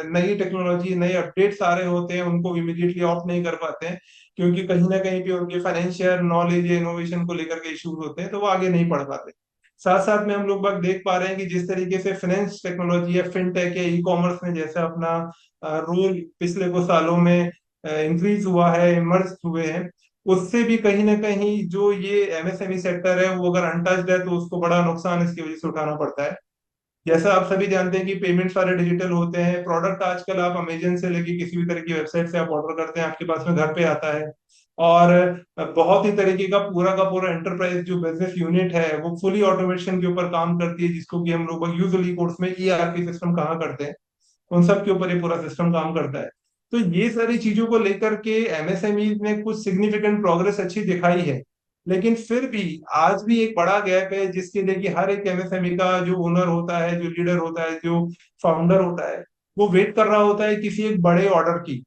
नई टेक्नोलॉजी, नए अपडेट्स आ रहे होते हैं, उनको इमीडिएटली ऑप्ट नहीं कर पाते हैं, क्योंकि कहीं ना कहीं पे उनके फाइनेंशियल नॉलेज या इनोवेशन को लेकर के इश्यूज होते हैं, तो वो आगे नहीं बढ़ पाते। साथ साथ में हम लोग बाग देख पा रहे हैं कि जिस तरीके से फाइनेंस टेक्नोलॉजी या फिनटेक या ई कॉमर्स ने जैसा अपना रोल पिछले कुछ सालों में इंक्रीज हुआ है, इमर्ज हुए हैं, उससे भी कहीं ना कहीं जो ये एमएसएमई सेक्टर है वो अगर अनटच्ड है तो उसको बड़ा नुकसान इसकी वजह से उठाना पड़ता है। जैसा आप सभी जानते हैं कि पेमेंट सारे डिजिटल होते हैं, प्रोडक्ट आजकल आप अमेजन से लेके किसी भी तरह की वेबसाइट से आप ऑर्डर करते हैं, आपके पास में घर पे आता है। और बहुत ही तरीके का पूरा एंटरप्राइज जो बिजनेस यूनिट है वो फुली ऑटोमेशन के ऊपर काम करती है, जिसको कि हम लोग यूजुअली कोर्स में ईआरपी सिस्टम कहा करते हैं, उन सब के ऊपर ये पूरा सिस्टम काम करता है। तो ये सारी चीजों को लेकर के एमएसएमई ने कुछ सिग्निफिकेंट प्रोग्रेस अच्छी दिखाई है, लेकिन फिर भी आज भी एक बड़ा गैप है जिसके लिए कि हर एक एमएसएमई का जो ओनर होता है, जो लीडर होता है, जो फाउंडर होता है, वो वेट कर रहा होता है किसी एक बड़े ऑर्डर की,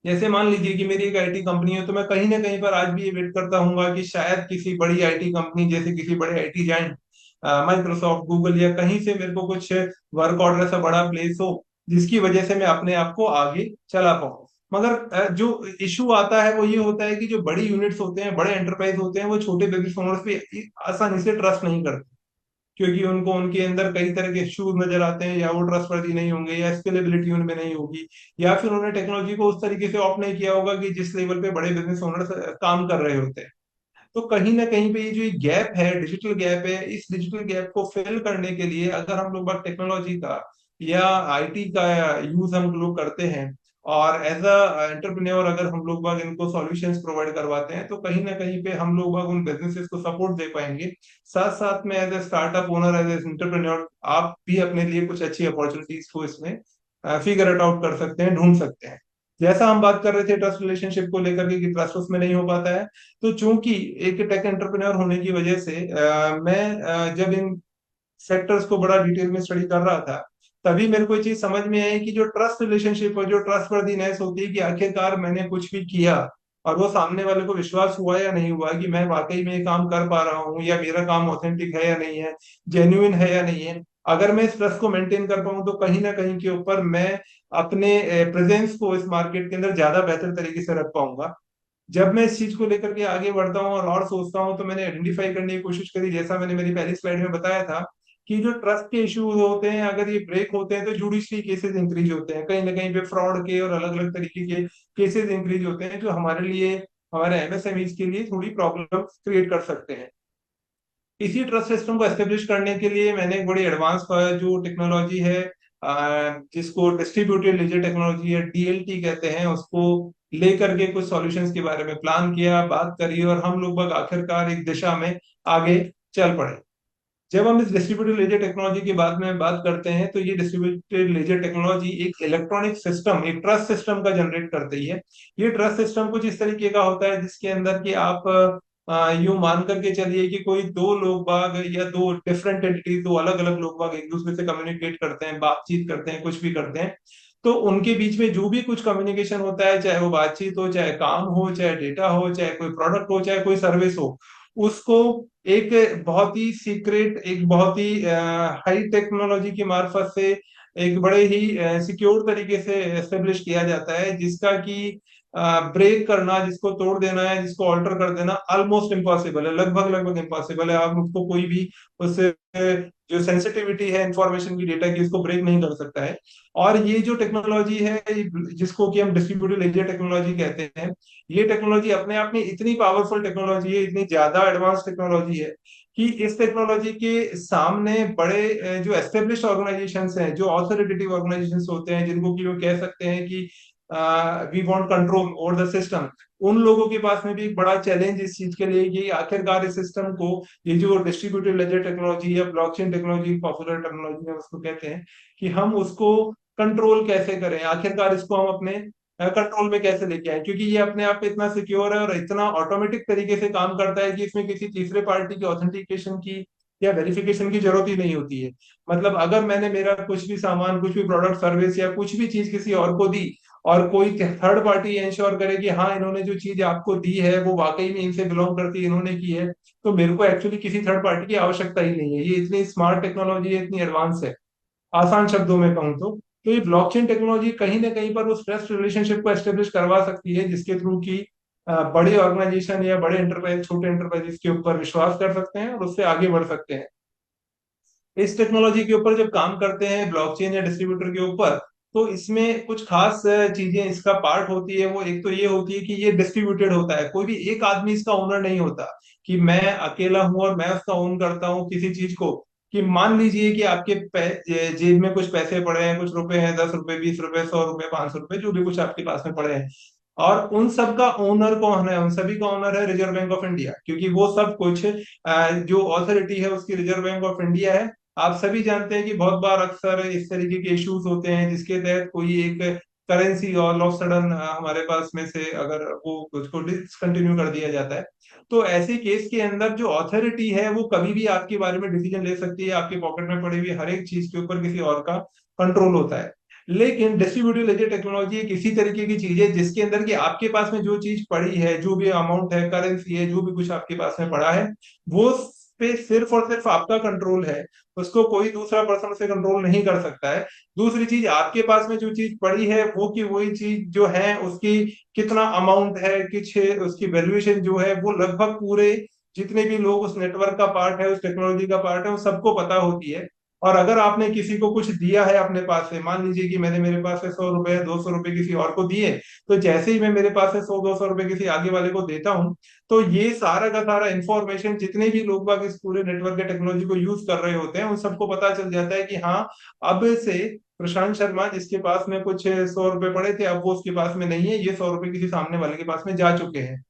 जैसे मान लीजिए कि मेरी एक आईटी कंपनी है, तो मैं कहीं ना कहीं पर आज भी ये वेट करता हूँ कि शायद किसी बड़ी आईटी कंपनी, जैसे किसी बड़े आईटी जाइंट, माइक्रोसॉफ्ट, गूगल या कहीं से मेरे को कुछ वर्क ऑर्डर ऐसा बड़ा प्लेस हो जिसकी वजह से मैं अपने आप को आगे चला पाऊँ। मगर जो इशू आता है वो ये होता है कि जो बड़ी यूनिट्स होते हैं, बड़े एंटरप्राइज होते हैं, वो छोटे बिजनेस ओनर्स पे आसानी से ट्रस्ट नहीं करते, क्योंकि उनको उनके अंदर कई तरह के इश्यूज नजर आते हैं, या वो ट्रस्टवर्दी नहीं होंगे, या स्केलेबिलिटी उनमें नहीं होगी, या फिर उन्होंने टेक्नोलॉजी को उस तरीके से ऑप्ट नहीं किया होगा कि जिस लेवल पे बड़े बिजनेस ओनर्स काम कर रहे होते हैं। तो कहीं ना कहीं पे ये जो गैप है, डिजिटल गैप है, इस डिजिटल गैप को फिल करने के लिए अगर हम लोग बात टेक्नोलॉजी का या आईटी का यूज हम लोग करते हैं, और एज अ एंटरप्रेन्योर अगर हम लोग बाग इनको सॉल्यूशंस प्रोवाइड करवाते हैं, तो कहीं ना कहीं पे हम लोग बाग उन बिजनेसेस को सपोर्ट दे पाएंगे। साथ साथ में as a startup owner, as a entrepreneur, आप भी अपने लिए कुछ अच्छी अपॉर्चुनिटीज को इसमें फिगर इट आउट कर सकते हैं, ढूंढ सकते हैं। जैसा हम बात कर रहे थे ट्रस्ट रिलेशनशिप को लेकर के, कि ट्रस्ट उसमें नहीं हो पाता है, तो चूंकि एक टेक एंटरप्रेन्योर होने की वजह से मैं जब इन सेक्टर्स को बड़ा डिटेल में स्टडी कर रहा था, तभी मेरे को ये चीज समझ में आई कि जो ट्रस्ट रिलेशनशिप और जो ट्रस्टवर्दीनेस होती है, कि आखिरकार मैंने कुछ भी किया और वो सामने वाले को विश्वास हुआ या नहीं हुआ कि मैं वाकई में ये काम कर पा रहा हूँ, या मेरा काम ऑथेंटिक है या नहीं है, जेन्युइन है या नहीं है। अगर मैं इस ट्रस्ट को मेंटेन कर पाऊँ, तो कहीं ना कहीं के ऊपर मैं अपने प्रेजेंस को इस मार्केट के अंदर ज्यादा बेहतर तरीके से रख पाऊंगा। जब मैं इस चीज को लेकर के आगे बढ़ता हूँ और सोचता हूँ, तो मैंने आइडेंटिफाई करने की कोशिश करी, जैसा मैंने मेरी पहली स्लाइड में बताया था, कि जो ट्रस्ट के इश्यूज होते हैं, अगर ये ब्रेक होते हैं, तो जुडिशरी केसेस इंक्रीज होते हैं, कहीं ना कहीं पे फ्रॉड के और अलग अलग तरीके के केसेस इंक्रीज होते हैं, जो हमारे लिए, हमारे एमएसएमईज के लिए थोड़ी प्रॉब्लम क्रिएट कर सकते हैं। इसी ट्रस्ट सिस्टम को एस्टेब्लिश करने के लिए मैंने एक बड़ी एडवांस जो टेक्नोलॉजी है, जिसको डिस्ट्रीब्यूटेड लेजर टेक्नोलॉजी या डीएलटी कहते हैं, उसको लेकर के कुछ सॉल्यूशंस के बारे में प्लान किया, बात करी, और हम लोग बग आखिरकार एक दिशा में आगे चल पड़े। जब हम इस डिस्ट्रीब्यूटेड लेजर टेक्नोलॉजी के बारे में बात करते हैं, तो ये डिस्ट्रीब्यूटेड लेजर टेक्नोलॉजी एक इलेक्ट्रॉनिक सिस्टम, एक ट्रस्ट सिस्टम का जनरेट करती है। ये ट्रस्ट सिस्टम कुछ इस तरीके का होता है, जिसके अंदर कि आप यूं मान करके चलिए कि कोई दो लोग बाग या दो डिफरेंट एंटिटीज, दो अलग अलग लोग बाग एक दूसरे से कम्युनिकेट करते हैं, बातचीत करते हैं, कुछ भी करते हैं। तो उनके बीच में जो भी कुछ कम्युनिकेशन होता है, चाहे वो बातचीत हो, चाहे काम हो, चाहे डेटा हो, चाहे कोई प्रोडक्ट हो, चाहे कोई सर्विस हो, उसको एक बहुत ही सीक्रेट, एक बहुत ही हाई टेक्नोलॉजी की मार्फत से, एक बड़े ही सिक्योर तरीके से एस्टेब्लिश किया जाता है, जिसका कि ब्रेक करना, जिसको तोड़ देना है, जिसको ऑल्टर कर देना ऑलमोस्ट इम्पॉसिबल है, लगभग लगभग इम्पॉसिबल है। आप उसको कोई भी उस जो सेंसिटिविटी है इंफॉर्मेशन की, डेटा की, उसको ब्रेक नहीं कर सकता है। और ये जो टेक्नोलॉजी है, जिसको कि हम डिस्ट्रीब्यूटेड लेजर टेक्नोलॉजी कहते हैं, ये टेक्नोलॉजी अपने आप में इतनी पावरफुल टेक्नोलॉजी है, इतनी ज्यादा एडवांस टेक्नोलॉजी है, कि इस टेक्नोलॉजी के सामने बड़े जो एस्टेब्लिश ऑर्गेनाइजेशंस हैं, जो ऑथोरिटेटिव ऑर्गेनाइजेशंस होते हैं, जिनको कि वो कह सकते हैं कि we want control over the system, उन लोगों के पास में भी एक बड़ा चैलेंज इस चीज के लिए, कि आखिरकार इस सिस्टम को, ये जो डिस्ट्रीब्यूटेड लेजर टेक्नोलॉजी या ब्लॉकचेन टेक्नोलॉजी, पॉपुलर टेक्नोलॉजी में उसको कहते हैं, कि हम उसको कंट्रोल कैसे करें, आखिरकार इसको हम अपने कंट्रोल में कैसे लेके आए, क्योंकि ये अपने आप में इतना सिक्योर है और इतना ऑटोमेटिक तरीके से काम करता है, कि इसमें किसी तीसरे पार्टी की ऑथेंटिकेशन की या वेरिफिकेशन की जरूरत ही नहीं होती है। मतलब अगर मैंने मेरा कुछ भी सामान, कुछ भी प्रोडक्ट, सर्विस या कुछ भी चीज किसी और को दी, और कोई थर्ड पार्टी इंश्योर करे कि हाँ, इन्होंने जो चीज आपको दी है वो वाकई में इनसे बिलोंग करती है, इन्होंने की है, तो मेरे को एक्चुअली किसी थर्ड पार्टी की आवश्यकता ही नहीं है। ये इतनी स्मार्ट टेक्नोलॉजी है, इतनी एडवांस है, आसान शब्दों में कहूँ तो ये ब्लॉकचेन टेक्नोलॉजी कहीं ना कहीं पर उस ट्रस्ट रिलेशनशिप को एस्टेब्लिश करवा सकती है, जिसके थ्रू की बड़े ऑर्गेनाइजेशन या बड़े एंटरप्राइज छोटे एंटरप्राइजेस के ऊपर विश्वास कर सकते हैं और उससे आगे बढ़ सकते हैं। इस टेक्नोलॉजी के ऊपर जब काम करते हैं, ब्लॉकचेन या डिस्ट्रीब्यूटर के ऊपर, तो इसमें कुछ खास चीजें इसका पार्ट होती है। वो एक तो ये होती है कि ये डिस्ट्रीब्यूटेड होता है, कोई भी एक आदमी इसका ओनर नहीं होता, कि मैं अकेला हूं और मैं उसका ओन करता हूँ किसी चीज को। कि मान लीजिए कि आपके जेब में कुछ पैसे पड़े हैं, कुछ रुपए हैं, 10 रुपए, 20 रुपए, 100 रुपए, 500 रुपए, जो भी कुछ आपके पास में पड़े हैं, और उन सब का ओनर कौन है? उन सभी का ओनर है रिजर्व बैंक ऑफ इंडिया, क्योंकि वो सब कुछ जो अथॉरिटी है उसकी रिजर्व बैंक ऑफ इंडिया है। आप सभी जानते हैं कि बहुत बार अक्सर इस तरीके के इश्यूज होते हैं, जिसके तहत कोई एक करेंसी ऑल ऑफ सडन हमारे पास में से अगर वो उसको डिसकंटिन्यू कर दिया जाता है, तो ऐसे केस के अंदर जो अथॉरिटी है वो कभी भी आपके बारे में डिसीजन ले सकती है। आपके पॉकेट में पड़ी हुई हर एक चीज के ऊपर किसी और का कंट्रोल होता है। लेकिन डिस्ट्रीब्यूटेड लेजर टेक्नोलॉजी एक इसी तरीके की चीज है जिसके अंदर कि आपके पास में जो चीज पड़ी है, जो भी अमाउंट है, करेंसी है, जो भी कुछ आपके पास में पड़ा है, वो पे सिर्फ और सिर्फ आपका कंट्रोल है। उसको कोई दूसरा पर्सन से कंट्रोल नहीं कर सकता है। दूसरी चीज, आपके पास में जो चीज पड़ी है वो की वही चीज जो है, उसकी कितना अमाउंट है, कुछ उसकी वैल्यूएशन जो है, वो लगभग पूरे जितने भी लोग उस नेटवर्क का पार्ट है, उस टेक्नोलॉजी का पार्ट है, उन सबको पता होती है। और अगर आपने किसी को कुछ दिया है अपने पास से, मान लीजिए कि मैंने मेरे पास से 100 रुपए 200 रुपए किसी और को दिए, तो जैसे ही मैं मेरे पास से 100 200 रुपए किसी आगे वाले को देता हूँ, तो ये सारा का सारा इंफॉर्मेशन जितने भी लोग बाग इस पूरे नेटवर्क के टेक्नोलॉजी को यूज कर रहे होते हैं, उन सबको पता चल जाता है कि हाँ, अब से प्रशांत शर्मा जिसके पास में कुछ 100 रुपए पड़े थे, अब वो उसके पास में नहीं है, ये 100 रुपए किसी सामने वाले के पास में जा चुके हैं।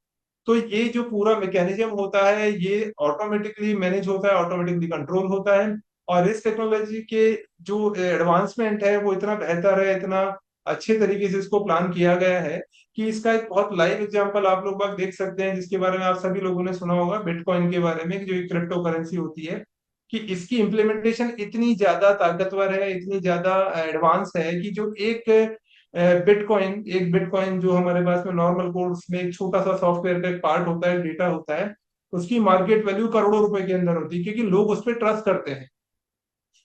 तो ये जो पूरा मैकेनिज्म होता है, ये ऑटोमेटिकली मैनेज होता है, ऑटोमेटिकली कंट्रोल होता है। और इस टेक्नोलॉजी के जो एडवांसमेंट है वो इतना बेहतर है, इतना अच्छे तरीके से इसको प्लान किया गया है कि इसका एक बहुत लाइव एग्जांपल आप लोग बाग देख सकते हैं, जिसके बारे में आप सभी लोगों ने सुना होगा, बिटकॉइन के बारे में, कि जो एक क्रिप्टो करेंसी होती है, कि इसकी इम्प्लीमेंटेशन इतनी ज्यादा ताकतवर है, इतनी ज्यादा एडवांस है, कि जो एक बिटकॉइन जो हमारे पास में नॉर्मल कोड्स में एक छोटा सा सॉफ्टवेयर का एक पार्ट होता है, डेटा होता है, उसकी मार्केट वैल्यू करोड़ों रुपए के अंदर होती है, क्योंकि लोग उस पर ट्रस्ट करते हैं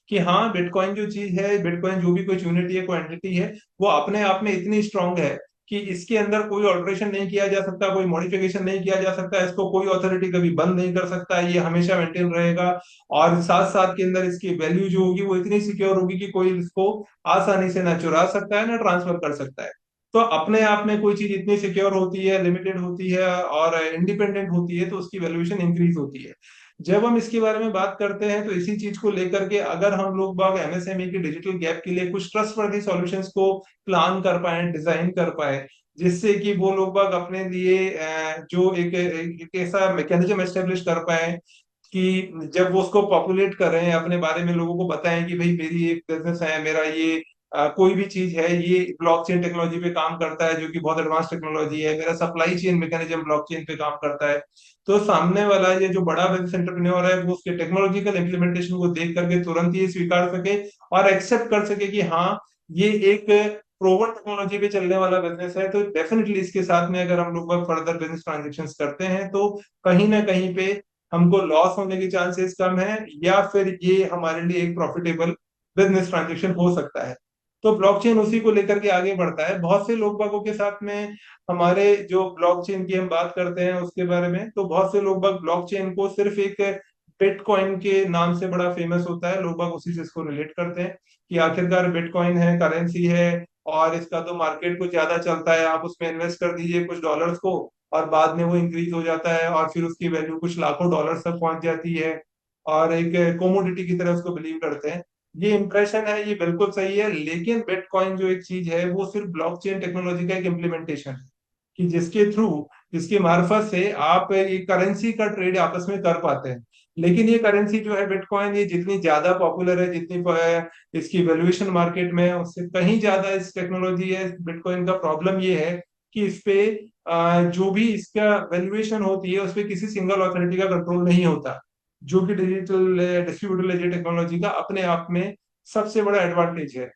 कि हाँ, बिटकॉइन जो चीज है, बिटकॉइन जो भी कोई यूनिटी है, कोई एंटिटी है, वो अपने आप में इतनी स्ट्रांग है कि इसके अंदर कोई ऑल्टरेशन नहीं किया जा सकता, कोई मॉडिफिकेशन नहीं किया जा सकता, इसको कोई अथॉरिटी कभी बंद नहीं कर सकता, ये हमेशा मेंटेन रहेगा। और साथ साथ के अंदर इसकी वैल्यू जो होगी वो इतनी सिक्योर होगी कि कोई इसको आसानी से ना चुरा सकता है ना ट्रांसफर कर सकता है। तो अपने आप में कोई चीज इतनी सिक्योर होती है, लिमिटेड होती है और इंडिपेंडेंट होती है, तो उसकी वैल्यूएशन इंक्रीज होती है। जब हम इसके बारे में बात करते हैं, तो इसी चीज को लेकर के अगर हम लोग बाग एमएसएमई की डिजिटल गैप के लिए कुछ ट्रस्टवर्दी सॉल्यूशंस को प्लान कर पाए, डिजाइन कर पाए, जिससे कि वो लोग बाग अपने लिए जो एक ऐसा मैकेनिज्म एस्टेब्लिश कर पाए कि जब वो उसको पॉपुलेट कर रहे हैं, अपने बारे में लोगों को बताएं कि भाई मेरी एक बिजनेस है, मेरा ये कोई भी चीज है, ये ब्लॉकचेन टेक्नोलॉजी पे काम करता है, जो कि बहुत एडवांस टेक्नोलॉजी है, मेरा सप्लाई चेन मैकेनिज्म ब्लॉकचेन पे काम करता है। तो सामने वाला ये जो बड़ा बिजनेस एंटरप्रेन्योर है, वो उसके टेक्नोलॉजिकल इंप्लीमेंटेशन को देख करके तुरंत ये स्वीकार सके और एक्सेप्ट कर सके कि हाँ, ये एक प्रोवन टेक्नोलॉजी पे चलने वाला बिजनेस है। तो डेफिनेटली इसके साथ में अगर हम लोग फर्दर बिजनेस ट्रांजेक्शन करते हैं, तो कहीं ना कहीं पे हमको लॉस होने के चांसेस कम है, या फिर ये हमारे लिए एक प्रॉफिटेबल बिजनेस ट्रांजेक्शन हो सकता है। तो ब्लॉकचेन उसी को लेकर के आगे बढ़ता है। बहुत से लोग बागों के साथ में हमारे जो ब्लॉकचेन की हम बात करते हैं उसके बारे में, तो बहुत से लोग बाग ब्लॉकचेन को सिर्फ एक बिटकॉइन के नाम से बड़ा फेमस होता है, लोग बाग उसी से इसको रिलेट करते हैं कि आखिरकार बिटकॉइन है, करेंसी है, और इसका तो मार्केट कुछ ज्यादा चलता है, आप उसमें इन्वेस्ट कर दीजिए कुछ डॉलर्स को, और बाद में वो इंक्रीज हो जाता है और फिर उसकी वैल्यू कुछ लाखों डॉलर तक पहुंच जाती है, और एक कोमोडिटी की तरह उसको बिलीव करते हैं। ये इंप्रेशन है, ये बिल्कुल सही है, लेकिन बिटकॉइन जो एक चीज है, वो सिर्फ ब्लॉकचेन टेक्नोलॉजी का एक इम्प्लीमेंटेशन है, कि जिसके थ्रू, जिसके मार्फत से आप एक करेंसी का ट्रेड आपस में कर पाते हैं। लेकिन ये करेंसी जो है बिटकॉइन, ये जितनी ज्यादा पॉपुलर है, जितनी इसकी वैल्यूएशन मार्केट में है, उससे कहीं ज्यादा इस टेक्नोलॉजी है बिटकॉइन का प्रॉब्लम ये है कि इस पे जो भी इसका वैल्यूएशन होती है, उस पे किसी सिंगल अथॉरिटी का कंट्रोल नहीं होता, जो कि डिजिटल डिस्ट्रीब्यूटेड लेजर टेक्नोलॉजी का अपने आप में सबसे बड़ा एडवांटेज है।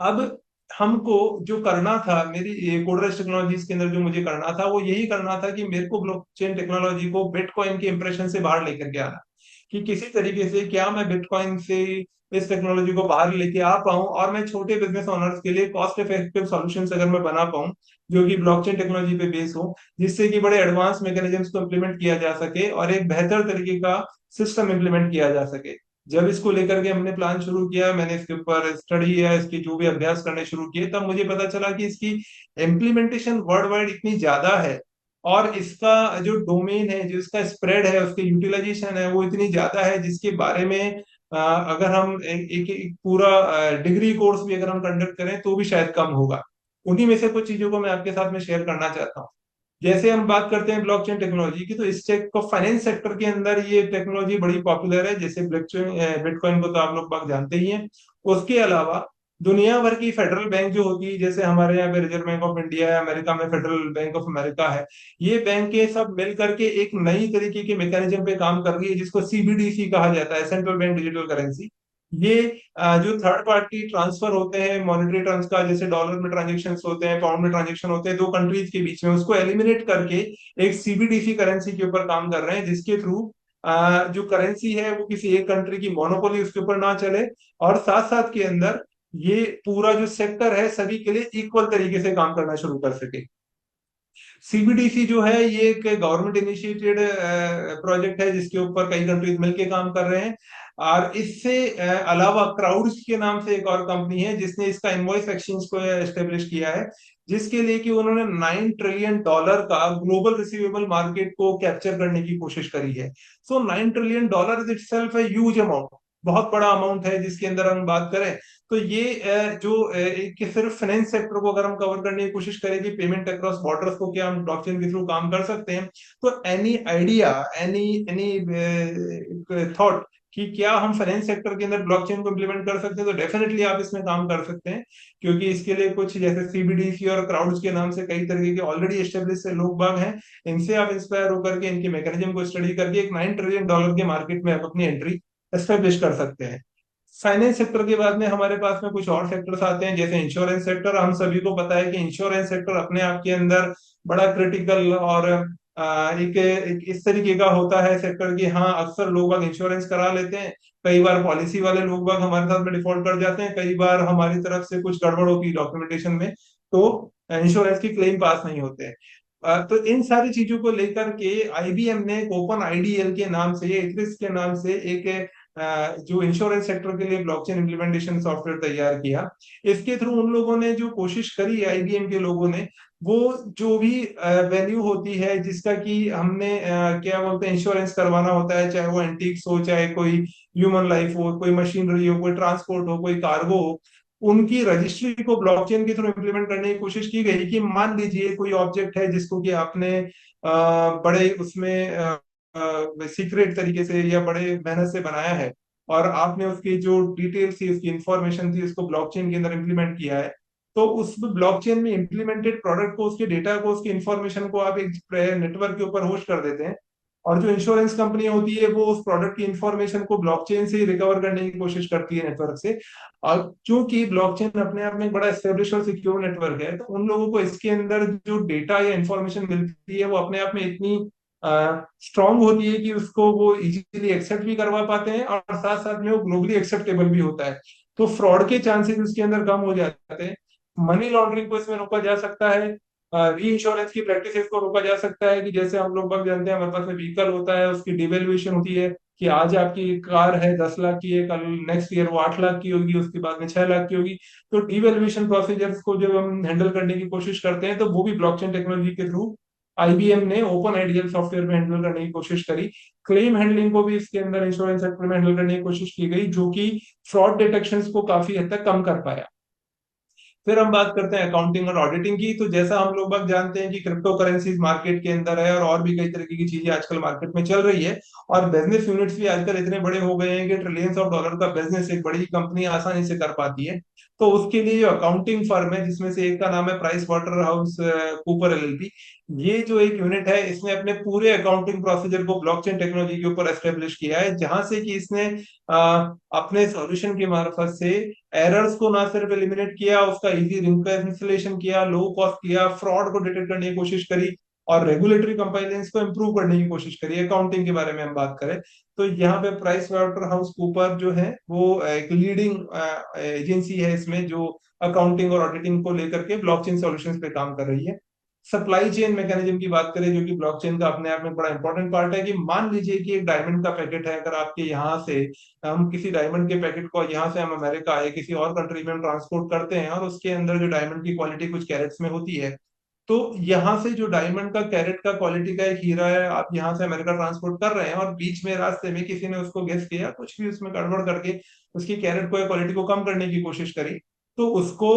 अब हमको जो करना था, मेरी कोडरेज टेक्नोलॉजीज के अंदर जो मुझे करना था, वो यही करना था कि मेरे को ब्लॉकचेन टेक्नोलॉजी को बिटकॉइन के इंप्रेशन से बाहर लेकर के आना, कि किसी तरीके से क्या मैं बिटकॉइन से इस टेक्नोलॉजी को बाहर लेके आ पाऊं, और मैं छोटे बिजनेस ओनर्स के लिए कॉस्ट इफेक्टिव सॉल्यूशंस अगर मैं बना पाऊं, जो कि ब्लॉकचेन टेक्नोलॉजी पे बेस हो, जिससे कि बड़े एडवांस मैकेनिज्म्स को इम्प्लीमेंट किया जा सके और एक बेहतर तरीके का सिस्टम इम्प्लीमेंट किया जा सके। जब इसको लेकर के हमने प्लान शुरू किया, मैंने इसके ऊपर स्टडी या इसके जो भी अभ्यास करने शुरू किए, तब मुझे पता चला कि इसकी इम्प्लीमेंटेशन वर्ल्ड वाइड इतनी ज्यादा है, और इसका जो डोमेन है, जो इसका स्प्रेड है, उसकी यूटिलाइजेशन है, वो इतनी ज्यादा है, जिसके बारे में अगर हम एक पूरा डिग्री कोर्स भी अगर हम कंडक्ट करें तो भी शायद कम होगा। उन्हीं में से कुछ चीजों को मैं आपके साथ में शेयर करना चाहता हूँ। जैसे हम बात करते हैं ब्लॉकचेन टेक्नोलॉजी की, तो इस चेक को फाइनेंस सेक्टर के अंदर ये टेक्नोलॉजी बड़ी पॉपुलर है, जैसे ब्लॉकचेन बिटकॉइन को तो आप लोग बाग जानते ही हैं। उसके अलावा दुनिया भर की फेडरल बैंक जो होती है, जैसे हमारे यहाँ पे रिजर्व बैंक ऑफ इंडिया है, अमेरिका में फेडरल बैंक ऑफ अमेरिका है, ये बैंक के सब मिल करके एक नई तरीके के मैकेनिज्म पे काम कर रही है, जिसको सीबीडीसी कहा जाता है, सेंट्रल बैंक डिजिटल करेंसी। ये जो थर्ड पार्टी ट्रांसफर होते हैं मॉनेटरी टर्म्स का, जैसे डॉलर में ट्रांजेक्शन होते हैं, पाउंड में ट्रांजेक्शन होते हैं दो कंट्रीज के बीच में, उसको एलिमिनेट करके एक सीबीडीसी करेंसी के ऊपर काम कर रहे हैं, जिसके थ्रू जो करेंसी है वो किसी एक कंट्री की मोनोपोली उसके ऊपर ना चले, और साथ साथ के अंदर ये पूरा जो सेक्टर है सभी के लिए इक्वल तरीके से काम करना शुरू कर सके। सीबीडीसी जो है ये एक गवर्नमेंट इनिशिएटेड प्रोजेक्ट है, जिसके ऊपर कई कंट्रीज मिलकर काम कर रहे हैं। और इससे अलावा क्राउड्स के नाम से एक और कंपनी है जिसने इसका इनवॉइस एक्सचेंज को एस्टेब्लिश किया है, जिसके लिए कि उन्होंने $9 ट्रिलियन का ग्लोबल रिसीवेबल मार्केट को कैप्चर करने की कोशिश करी है। सो $9 ट्रिलियन इज इटसेल्फ है ह्यूज अमाउंट, बहुत बड़ा अमाउंट है। जिसके अंदर हम बात करें तो ये कि सिर्फ फाइनेंस सेक्टर को अगर हम कवर करने की कोशिश करें कि पेमेंट अक्रॉस बॉर्डर्स को क्या हम ब्लॉकचेन के थ्रू काम कर सकते हैं, तो any idea, any any thought कि क्या हम फाइनेंस सेक्टर के अंदर ब्लॉकचेन को इम्प्लीमेंट कर सकते हैं, तो डेफिनेटली आप इसमें काम कर सकते हैं। क्योंकि इसके लिए कुछ जैसे सीबीडीसी और क्राउड्स के नाम से कई तरीके के ऑलरेडी एस्टेब्लिश लोग बाग हैं, इनसे आप इंस्पायर होकर के इनके मैकेनिज्म को स्टडी करके एक $9 ट्रिलियन के मार्केट में आप अपनी एंट्री एस्टेब्लिश कर सकते हैं। फाइनेंस सेक्टर के बाद में हमारे पास में कुछ और सेक्टर्स आते हैं, जैसे इंश्योरेंस सेक्टर। हम सभी को पता है कि इंश्योरेंस सेक्टर अपने आप के अंदर बड़ा क्रिटिकल और एक इस तरीके का होता है सेक्टर कि हाँ, अक्सर लोग बाग इंश्योरेंस करा लेते हैं, कई बार पॉलिसी वाले लोग बाग हमारे साथ में डिफॉल्ट कर जाते हैं, कई बार हमारी तरफ से कुछ गड़बड़ होती है डॉक्यूमेंटेशन में, तो इंश्योरेंस की क्लेम पास नहीं होते हैं। तो इन सारी चीजों को लेकर के आईबीएम ने ओपन आईडीएल के नाम से, इक्रिस के नाम से एक जो इंश्योरेंस सेक्टर के लिए ब्लॉकचेन इम्प्लीमेंटेशन सॉफ्टवेयर तैयार किया। इसके थ्रू उन लोगों ने जो कोशिश करी, आईबीएम के लोगों ने, वो जो भी वैल्यू होती है जिसका कि हमने क्या बोलते हैं इंश्योरेंस करवाना होता है, चाहे वो एंटीक्स हो, चाहे कोई ह्यूमन लाइफ हो, कोई मशीनरी हो, कोई ट्रांसपोर्ट हो, कोई कार्गो हो, उनकी रजिस्ट्री को ब्लॉकचेन के थ्रू इम्प्लीमेंट करने की कोशिश की गई। कि मान लीजिए कोई ऑब्जेक्ट है जिसको कि आपने बड़े उसमें सीक्रेट तरीके से या बड़े मेहनत से बनाया है, और आपने उसकी जो डिटेल्स थी, उसकी इंफॉर्मेशन थी, उसको ब्लॉकचेन के अंदर इम्प्लीमेंट किया है, तो उस ब्लॉकचेन में इम्प्लीमेंटेड प्रोडक्ट को, उसके डेटा को, उसकी इंफॉर्मेशन को आप एक नेटवर्क के ऊपर होस्ट कर देते हैं। और जो इंश्योरेंस कंपनी होती है वो उस प्रोडक्ट की इंफॉर्मेशन को ब्लॉकचेन से रिकवर करने की कोशिश करती है नेटवर्क से। और चूंकि ब्लॉकचेन अपने आप में एक बड़ा एस्टेब्लिश और सिक्योर नेटवर्क है, तो उन लोगों को इसके अंदर जो डेटा या इंफॉर्मेशन मिलती है वो अपने आप में इतनी स्ट्रांग होती है कि उसको वो इजीली एक्सेप्ट भी करवा पाते हैं, और साथ साथ में वो ग्लोबली एक्सेप्टेबल भी होता है। तो फ्रॉड के चांसेस उसके अंदर कम हो जाते हैं। मनी लॉन्ड्रिंग को इसमें रोका जा सकता है। री इंश्योरेंस की प्रैक्टिसेस को रोका जा सकता है, कि जैसे हम लोग बाग जानते हैं हमारे पास में व्हीकल होता है, उसकी डिवेल्युएशन होती है कि आज आपकी कार है 10 लाख की है, कल नेक्स्ट ईयर वो 8 लाख की होगी, उसके बाद में 6 लाख की होगी। तो डिवेल्युएशन प्रोसीजर्स को जब हम हैंडल करने की कोशिश करते हैं, तो वो भी ब्लॉकचेन टेक्नोलॉजी के थ्रू आईबीएम ने ओपन आइडियल सॉफ्टवेयर में हैंडल करने की कोशिश करी। क्लेम हैंडलिंग को भी इसके अंदर इंश्योरेंस सेक्टर में हैंडल करने की कोशिश की गई, जो कि फ्रॉड डिटेक्शन को काफी हद तक कम कर पाया। फिर हम बात करते हैं अकाउंटिंग और ऑडिटिंग की। तो जैसा हम लोग बाग जानते हैं कि क्रिप्टो करेंसीज मार्केट के अंदर है, और भी कई तरीके की चीजें आजकल मार्केट में चल रही है, और बिजनेस यूनिट्स भी आजकल इतने बड़े हो गए हैं कि ट्रिलियंस ऑफ डॉलर का बिजनेस एक बड़ी कंपनी आसानी से कर पाती है। तो उसके लिए जो अकाउंटिंग फर्म है, जिसमें से एक का नाम है price water house Cooper LLP, ये जो एक यूनिट है, इसने अपने पूरे अकाउंटिंग प्रोसीजर को ब्लॉकचेन टेक्नोलॉजी के ऊपर एस्टेब्लिश किया है, जहां से कि इसने अपने सॉल्यूशन की मार्फत से एरर्स को ना सिर्फ एलिमिनेट किया, उसका इजी रिकंसिलेशन किया, लो कॉस्ट किया, फ्रॉड को डिटेक्ट करने की कोशिश करी, और रेगुलेटरी कंप्लायंस को इम्प्रूव करने की कोशिश करी। अकाउंटिंग के बारे में हम बात करें तो यहाँ पे प्राइस वाटर हाउस कूपर जो है वो एक लीडिंग एजेंसी है इसमें, जो अकाउंटिंग और ऑडिटिंग को लेकर के ब्लॉकचेन सॉल्यूशंस पे काम कर रही है। सप्लाई चेन मैकेनिज्म की बात करें, जो कि ब्लॉकचेन का अपने आप में बड़ा इंपॉर्टेंट पार्ट है, कि मान लीजिए कि एक डायमंड का पैकेट है, अगर आपके यहाँ से हम किसी डायमंड के पैकेट को यहाँ से हम अमेरिका या किसी और कंट्री में हम ट्रांसपोर्ट करते हैं, और उसके अंदर जो डायमंड की क्वालिटी कुछ कैरेट्स में होती है, तो यहाँ से जो डायमंड का कैरेट का क्वालिटी का एक हीरा है, आप यहाँ से अमेरिका ट्रांसपोर्ट कर रहे हैं, और बीच में रास्ते में किसी ने उसको गेस किया, कुछ भी उसमें गड़बड़ करके उसकी कैरेट को या क्वालिटी को कम करने की कोशिश करी, तो उसको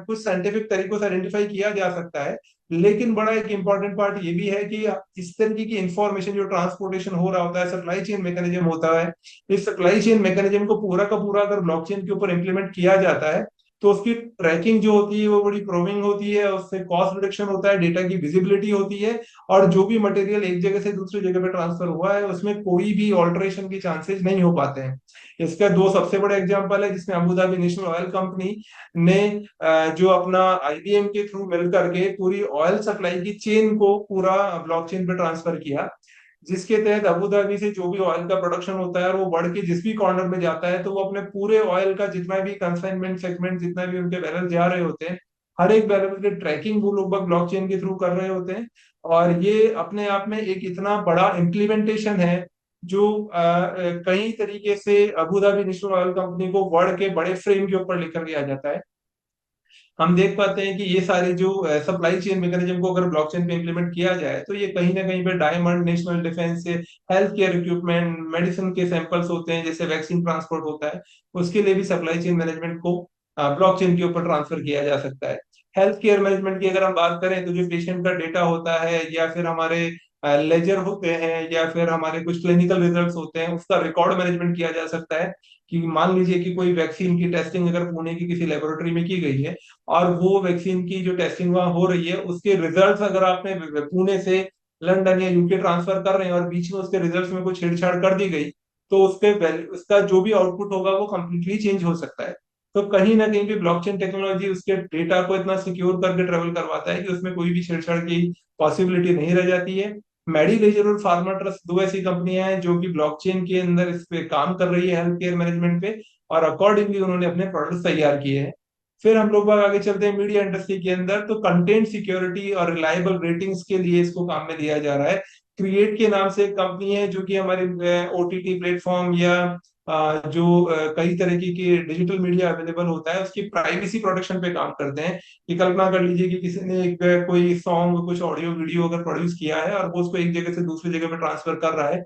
कुछ साइंटिफिक तरीकों से आइडेंटिफाई किया जा सकता है। लेकिन बड़ा एक इंपॉर्टेंट पार्ट ये भी है कि इस तरीके की इंफॉर्मेशन जो ट्रांसपोर्टेशन हो रहा होता है, सप्लाई चेन मैकेनिज्म होता है, इस सप्लाई चेन मैकेनिज्म को पूरा का पूरा अगर ब्लॉकचेन के ऊपर इंप्लीमेंट किया जाता है, तो उसकी ट्रैकिंग जो होती है वो बड़ी प्रोविंग होती है, उससे कॉस्ट रिडक्शन होता है, डेटा की विजिबिलिटी होती है, और जो भी मटेरियल एक जगह से दूसरी जगह पे ट्रांसफर हुआ है उसमें कोई भी ऑल्टरेशन के चांसेस नहीं हो पाते हैं। इसका दो सबसे बड़े एग्जांपल है, जिसमें Abu Dhabi national oil company ने जो अपना आईबीएम के थ्रू मिल करके पूरी ऑयल सप्लाई की चेन को पूरा ब्लॉकचेन पे ट्रांसफर किया, जिसके तहत अबू धाबी से जो भी ऑयल का प्रोडक्शन होता है वो बढ़ के जिस भी कॉर्नर में जाता है, तो वो अपने पूरे ऑयल का जितना भी कंसाइनमेंट सेगमेंट, जितना भी उनके बैरल जा रहे होते हैं, हर एक बैरल की ट्रैकिंग वो लोग ब्लॉकचेन के थ्रू कर रहे होते हैं। और ये अपने आप में एक इतना बड़ा इम्प्लीमेंटेशन है जो कई तरीके से Abu Dhabi national oil company को वर्ल्ड के बड़े फ्रेम के ऊपर लेकर के आ जाता है। हम देख पाते हैं कि ये सारे जो सप्लाई चेन मैकेनिज्म को अगर ब्लॉकचेन पे इंप्लीमेंट किया जाए तो ये कहीं ना कहीं पे डायमंड, नेशनल डिफेंस से हेल्थ केयर इक्विपमेंट, मेडिसिन के सैंपल्स होते हैं, जैसे वैक्सीन ट्रांसपोर्ट होता है, उसके लिए भी सप्लाई चेन मैनेजमेंट को ब्लॉकचेन के ऊपर ट्रांसफर किया जा सकता है। हेल्थ केयर मैनेजमेंट की अगर हम बात करें तो जो पेशेंट का डेटा होता है, या फिर हमारे लेजर होते हैं, या फिर हमारे कुछ क्लिनिकल रिजल्ट्स होते हैं, उसका रिकॉर्ड मैनेजमेंट किया जा सकता है। कि मान लीजिए कि कोई वैक्सीन की टेस्टिंग अगर पुणे की किसी लेबोरेटरी में की गई है, और वो वैक्सीन की जो टेस्टिंग वहां हो रही है उसके रिजल्ट्स अगर आपने पुणे से लंदन या यूके ट्रांसफर कर रहे हैं और बीच में उसके रिजल्ट्स में कुछ छेड़छाड़ कर दी गई, तो उसका जो भी आउटपुट होगा वो कंप्लीटली चेंज हो सकता है। तो कहीं ना कहीं भी ब्लॉकचेन टेक्नोलॉजी उसके डेटा को इतना सिक्योर करके ट्रेवल करवाता है कि उसमें कोई भी छेड़छाड़ की पॉसिबिलिटी नहीं रह जाती है। मेडिलेजर और फार्मा ट्रस्ट दो ऐसी कंपनियां हैं जो कि ब्लॉकचेन के अंदर इस पे काम कर रही है, हेल्थ केयर मैनेजमेंट पे, और अकॉर्डिंगली उन्होंने अपने प्रोडक्ट्स तैयार किए हैं। फिर हम लोग बाग आगे चलते हैं मीडिया इंडस्ट्री के अंदर, तो कंटेंट सिक्योरिटी और रिलायबल रेटिंग्स के लिए इसको काम में लिया जा रहा है। क्रिएट के नाम से एक कंपनी है जो कि हमारे ओटीटी प्लेटफॉर्म या जो कई तरीके की डिजिटल मीडिया अवेलेबल होता है उसकी प्राइवेसी प्रोटेक्शन पे काम करते हैं। कि कल्पना कर लीजिए कि किसी ने एक कोई सॉन्ग, कुछ ऑडियो वीडियो अगर प्रोड्यूस किया है और वो उसको एक जगह से दूसरी जगह पे ट्रांसफर कर रहा है,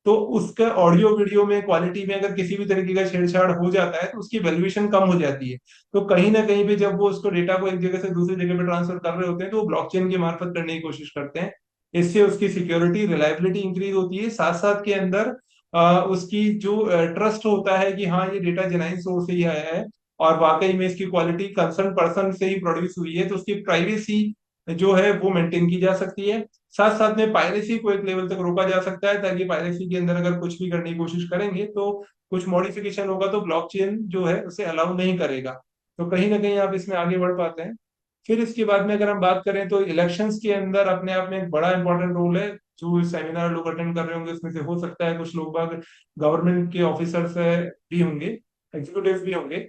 तो उसका ऑडियो वीडियो में क्वालिटी में अगर किसी भी तरीके का छेड़छाड़ हो जाता है तो उसकी वैल्यूएशन कम हो जाती है। तो कहीं ना कहीं पे जब वो उसको डेटा को एक जगह से दूसरी जगह पे ट्रांसफर कर रहे होते हैं तो वो ब्लॉकचेन के मार्फत करने की कोशिश करते हैं। इससे उसकी सिक्योरिटी, रिलायबिलिटी इंक्रीज होती है, साथ साथ के अंदर उसकी जो ट्रस्ट होता है कि हाँ ये डेटा जेन्युइन सोर्स से ही आया है और वाकई में इसकी क्वालिटी कंसर्न पर्सन से ही प्रोड्यूस हुई है, तो उसकी प्राइवेसी जो है वो मेंटेन की जा सकती है। साथ साथ में पायरेसी को एक लेवल तक रोका जा सकता है, ताकि पायरेसी के अंदर अगर कुछ भी करने की कोशिश करेंगे तो कुछ मॉडिफिकेशन होगा तो ब्लॉकचेन जो है उसे अलाउ नहीं करेगा। तो कहीं ना कहीं आप इसमें आगे बढ़ पाते हैं। फिर इसके बाद में अगर हम बात करें तो इलेक्शंस के अंदर अपने आप में एक बड़ा इंपॉर्टेंट रोल है। जो सेमिनार लोग अटेंड कर रहे होंगे उसमें से हो सकता है कुछ लोग बाग गवर्नमेंट के ऑफिसर्स भी होंगे, एग्जीक्यूटिव भी होंगे।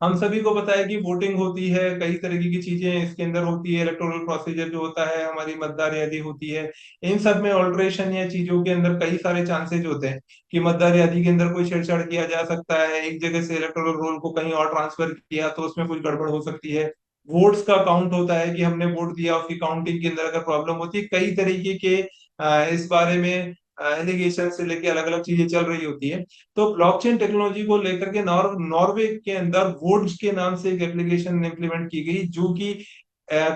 हम सभी को पता है कि वोटिंग होती है, कई तरीके की चीजें इसके अंदर होती है, इलेक्टोरल प्रोसीजर जो होता है, हमारी मतदार यादी होती है, इन सब में ऑल्ट्रेशन या चीजों के अंदर कई सारे चांसेज होते हैं कि मतदार यादी के अंदर कोई छेड़छाड़ किया जा सकता है, एक जगह से इलेक्टोरल रोल को कहीं और ट्रांसफर किया तो उसमें कुछ गड़बड़ हो सकती है। वोट्स का काउंट होता है कि हमने वोट दिया, उसकी काउंटिंग के अंदर अगर प्रॉब्लम होती है, कई तरीके के इस बारे में एलिगेशन से लेके अलग अलग चीजें चल रही होती है। तो ब्लॉकचेन टेक्नोलॉजी को लेकर के नॉर्वे के अंदर वोड्स के नाम से एक एप्लीकेशन इंप्लीमेंट की गई, जो कि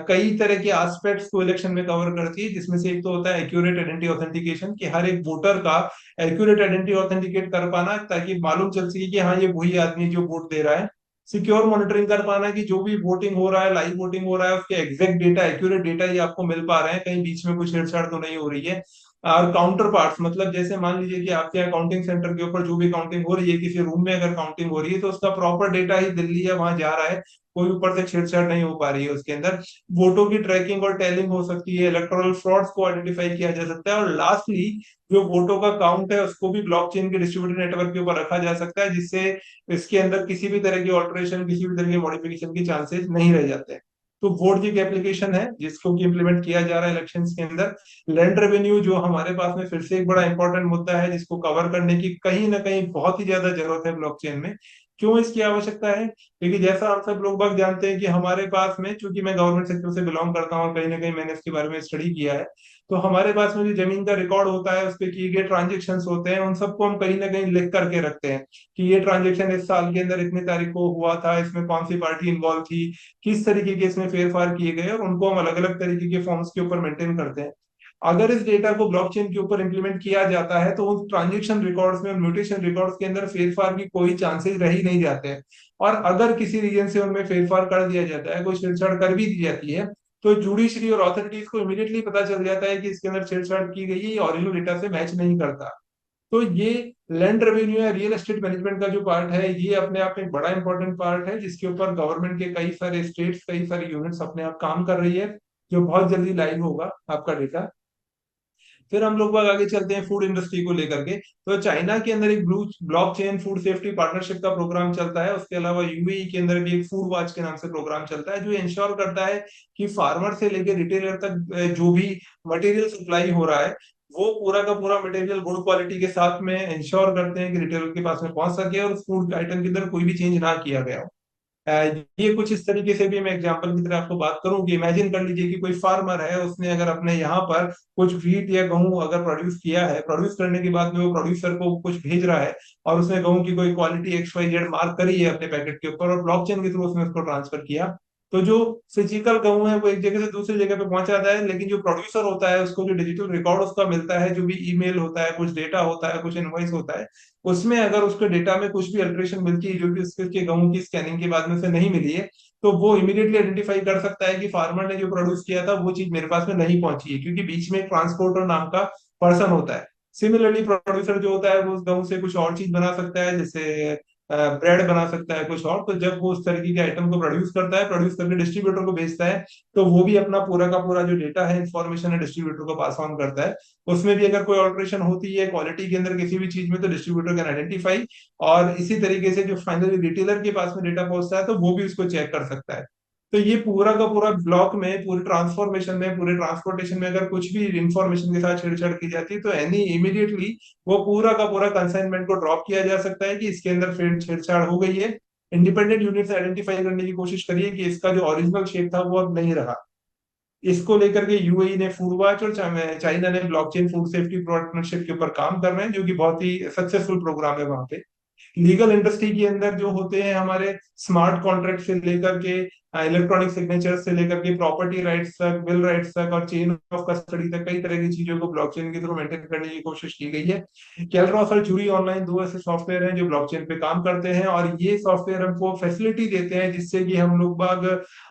कई तरह के एस्पेक्ट्स को इलेक्शन में कवर करती है, जिसमें से एक तो होता है एक्यूरेट आइडेंटिटी ऑथेंटिकेशन, कि हर एक वोटर का एक्यूरेट आइडेंटिटी ऑथेंटिकेट कर पाना ताकि मालूम चल सके कि हाँ ये वही आदमी है जो वोट दे रहा है। सिक्योर मॉनिटरिंग कर पाना कि जो भी वोटिंग हो रहा है, लाइव वोटिंग हो रहा है, उसके एग्जैक्ट डेटा, एक्यूरेट डेटा ही आपको मिल पा रहे हैं, कहीं बीच में कुछ छेड़छाड़ तो नहीं हो रही है। और काउंटर पार्ट्स, मतलब जैसे मान लीजिए कि आपके यहाँ काउंटिंग सेंटर के ऊपर जो भी काउंटिंग हो रही है, किसी रूम में अगर काउंटिंग हो रही है तो उसका प्रॉपर डेटा ही दिल्ली या वहां जा रहा है, कोई ऊपर से छेड़छाड़ नहीं हो पा रही है उसके अंदर। वोटों की ट्रैकिंग और टैलिंग हो सकती है, इलेक्टोरल फ्रॉड्स को आइडेंटिफाई किया जा सकता है, और लास्टली जो वोटों का काउंट है उसको भी ब्लॉकचेन के डिस्ट्रीब्यूटेड नेटवर्क के ऊपर रखा जा सकता है, जिससे इसके अंदर किसी भी तरह की ऑल्टरेशन, किसी भी तरह की मॉडिफिकेशन के चांसेस नहीं रह जाते हैं। तो वोट जी एक एप्लीकेशन है जिसको कि इम्प्लीमेंट किया जा रहा है इलेक्शंस के अंदर। लैंड रेवेन्यू जो हमारे पास में फिर से एक बड़ा इंपॉर्टेंट मुद्दा है, जिसको कवर करने की कहीं ना कहीं बहुत ही ज्यादा जरूरत है ब्लॉकचेन में। क्यों इसकी आवश्यकता है? क्योंकि जैसा हम सब लोग बाग जानते हैं कि हमारे पास में, चूंकि मैं गवर्नमेंट सेक्टर से बिलोंग करता हूँ और कहीं ना कहीं मैंने इसके बारे में स्टडी किया है, तो हमारे पास में जो जमीन का रिकॉर्ड होता है, उस पे किए गए ट्रांजेक्शन होते हैं, उन सबको हम कहीं ना कहीं लिख करके रखते हैं कि ये ट्रांजेक्शन इस साल के अंदर इतनी तारीख को हुआ था, इसमें कौन सी पार्टी इन्वॉल्व थी, किस तरीके के इसमें फेरफार किए गए, और उनको हम अलग अलग तरीके के फॉर्म्स के ऊपर मेंटेन करते हैं। अगर इस डेटा को ब्लॉकचेन के ऊपर इंप्लीमेंट किया जाता है तो उस ट्रांजेक्शन रिकॉर्ड्स में, म्यूटेशन रिकॉर्ड्स के अंदर फेरफार की कोई चांसेस रह ही नहीं जाते हैं। और अगर किसी रीजन से उनमें फेरफार कर दिया जाता है, कोई छेड़छाड़ कर भी दी जाती है, तो जुडिशरी और अथॉरिटीज को इमीडिएटली पता चल जाता है कि इसके अंदर छेड़छाड़ की गई है, ओरिजिनल डेटा से मैच नहीं करता। तो ये लैंड रेवेन्यू या रियल एस्टेट मैनेजमेंट का जो पार्ट है, ये अपने आप में एक बड़ा इंपॉर्टेंट पार्ट है, जिसके ऊपर गवर्नमेंट के कई सारे स्टेट्स, कई सारी यूनिट्स अपने आप काम कर रही है, जो बहुत जल्दी लाइव होगा आपका डेटा। फिर हम लोग बाग आगे चलते हैं फूड इंडस्ट्री को लेकर के। तो चाइना के अंदर एक ब्लॉकचेन फूड सेफ्टी पार्टनरशिप का प्रोग्राम चलता है। उसके अलावा यूएई के अंदर भी एक फूड वॉच के नाम से प्रोग्राम चलता है, जो इंश्योर करता है कि फार्मर से लेकर रिटेलर तक जो भी मटेरियल सप्लाई हो रहा है, वो पूरा का पूरा मटेरियल गुड क्वालिटी के साथ में इंश्योर करते हैं कि रिटेलर के पास में पहुंच सके और उस फूड आइटम के अंदर कोई भी चेंज ना किया गया हो। अ, ये कुछ इस तरीके से भी मैं एग्जांपल की तरह आपको बात करूं कि इमेजिन कर लीजिए कि कोई फार्मर है, उसने अगर अपने यहाँ पर कुछ व्हीट या गेहूं अगर प्रोड्यूस किया है, प्रोड्यूस करने के बाद में वो प्रोड्यूसर को कुछ भेज रहा है, और उसने गेहूं की कोई क्वालिटी XYZ मार्क करी है अपने पैकेट के ऊपर और ब्लॉकचेन के थ्रू उसने उसको ट्रांसफर किया, तो जो फिजिकल गेहूं है वो एक जगह से दूसरी जगह पे पहुंच जाता है, लेकिन जो प्रोड्यूसर होता है उसको जो डिजिटल रिकॉर्ड उसका मिलता है, जो भी ईमेल होता है, कुछ डेटा होता है, कुछ इनवॉइस होता है, उसमें अगर उसके डेटा में कुछ भी अल्टरेशन मिलती है जो कि उसके गेहूं की स्कैनिंग के बाद में से नहीं मिली है, तो वो इमीडिएटली आइडेंटिफाई कर सकता है कि फार्मर ने जो प्रोड्यूस किया था वो चीज मेरे पास में नहीं पहुंची है, क्योंकि बीच में एक ट्रांसपोर्टर नाम का पर्सन होता है। सिमिलरली प्रोड्यूसर जो होता है वो उस गेहूं से कुछ और चीज बना सकता है, जैसे ब्रेड बना सकता है कुछ और। तो जब वो उस तरीके के आइटम को प्रोड्यूस करता है, प्रोड्यूस करके डिस्ट्रीब्यूटर को बेचता है, तो वो भी अपना पूरा का पूरा जो डेटा है, इंफॉर्मेशन है, डिस्ट्रीब्यूटर को पास ऑन करता है। उसमें भी अगर कोई ऑल्ट्रेशन होती है क्वालिटी के अंदर किसी भी चीज में, तो डिस्ट्रीब्यूटर कैन आइडेंटिफाई, और इसी तरीके से जो फाइनली रिटेलर के पास में डेटा पहुंचता है तो वो भी उसको चेक कर सकता है। तो ये पूरा का पूरा ब्लॉक में, पूरे ट्रांसफॉर्मेशन में, पूरे ट्रांसपोर्टेशन में अगर कुछ भी इंफॉर्मेशन के साथ छेड़छाड़ की जाती है, तो एनी इमीडिएटली वो पूरा का पूरा कंसाइनमेंट को ड्रॉप किया जा सकता है कि इसके अंदर फिर छेड़छाड़ हो गई है। इंडिपेंडेंट यूनिट से आइडेंटिफाई करने की कोशिश करिए कि इसका जो ओरिजिनल शेप था वो अब नहीं रहा। इसको लेकर के यूएई ने फूड वॉच और चाइना ने ब्लॉकचेन फूड सेफ्टी पार्टनरशिप के ऊपर काम कर रहे हैं, जो कि बहुत ही सक्सेसफुल प्रोग्राम है वहां पे। लीगल इंडस्ट्री के अंदर जो होते हैं हमारे, स्मार्ट कॉन्ट्रैक्ट से लेकर के इलेक्ट्रॉनिक सिग्नेचर से लेकर के प्रॉपर्टी राइट्स तक, बिल राइट्स तक और चेन ऑफ कस्टडी तक, कई तरह की चीजों को ब्लॉकचेन के थ्रू मेंटेन करने की कोशिश की गई है। केलट्रॉस और चूरी ऑनलाइन दो ऐसे सॉफ्टवेयर हैं जो ब्लॉकचेन पे काम करते हैं, और ये सॉफ्टवेयर हमको फैसिलिटी देते हैं जिससे कि हम लोग बाग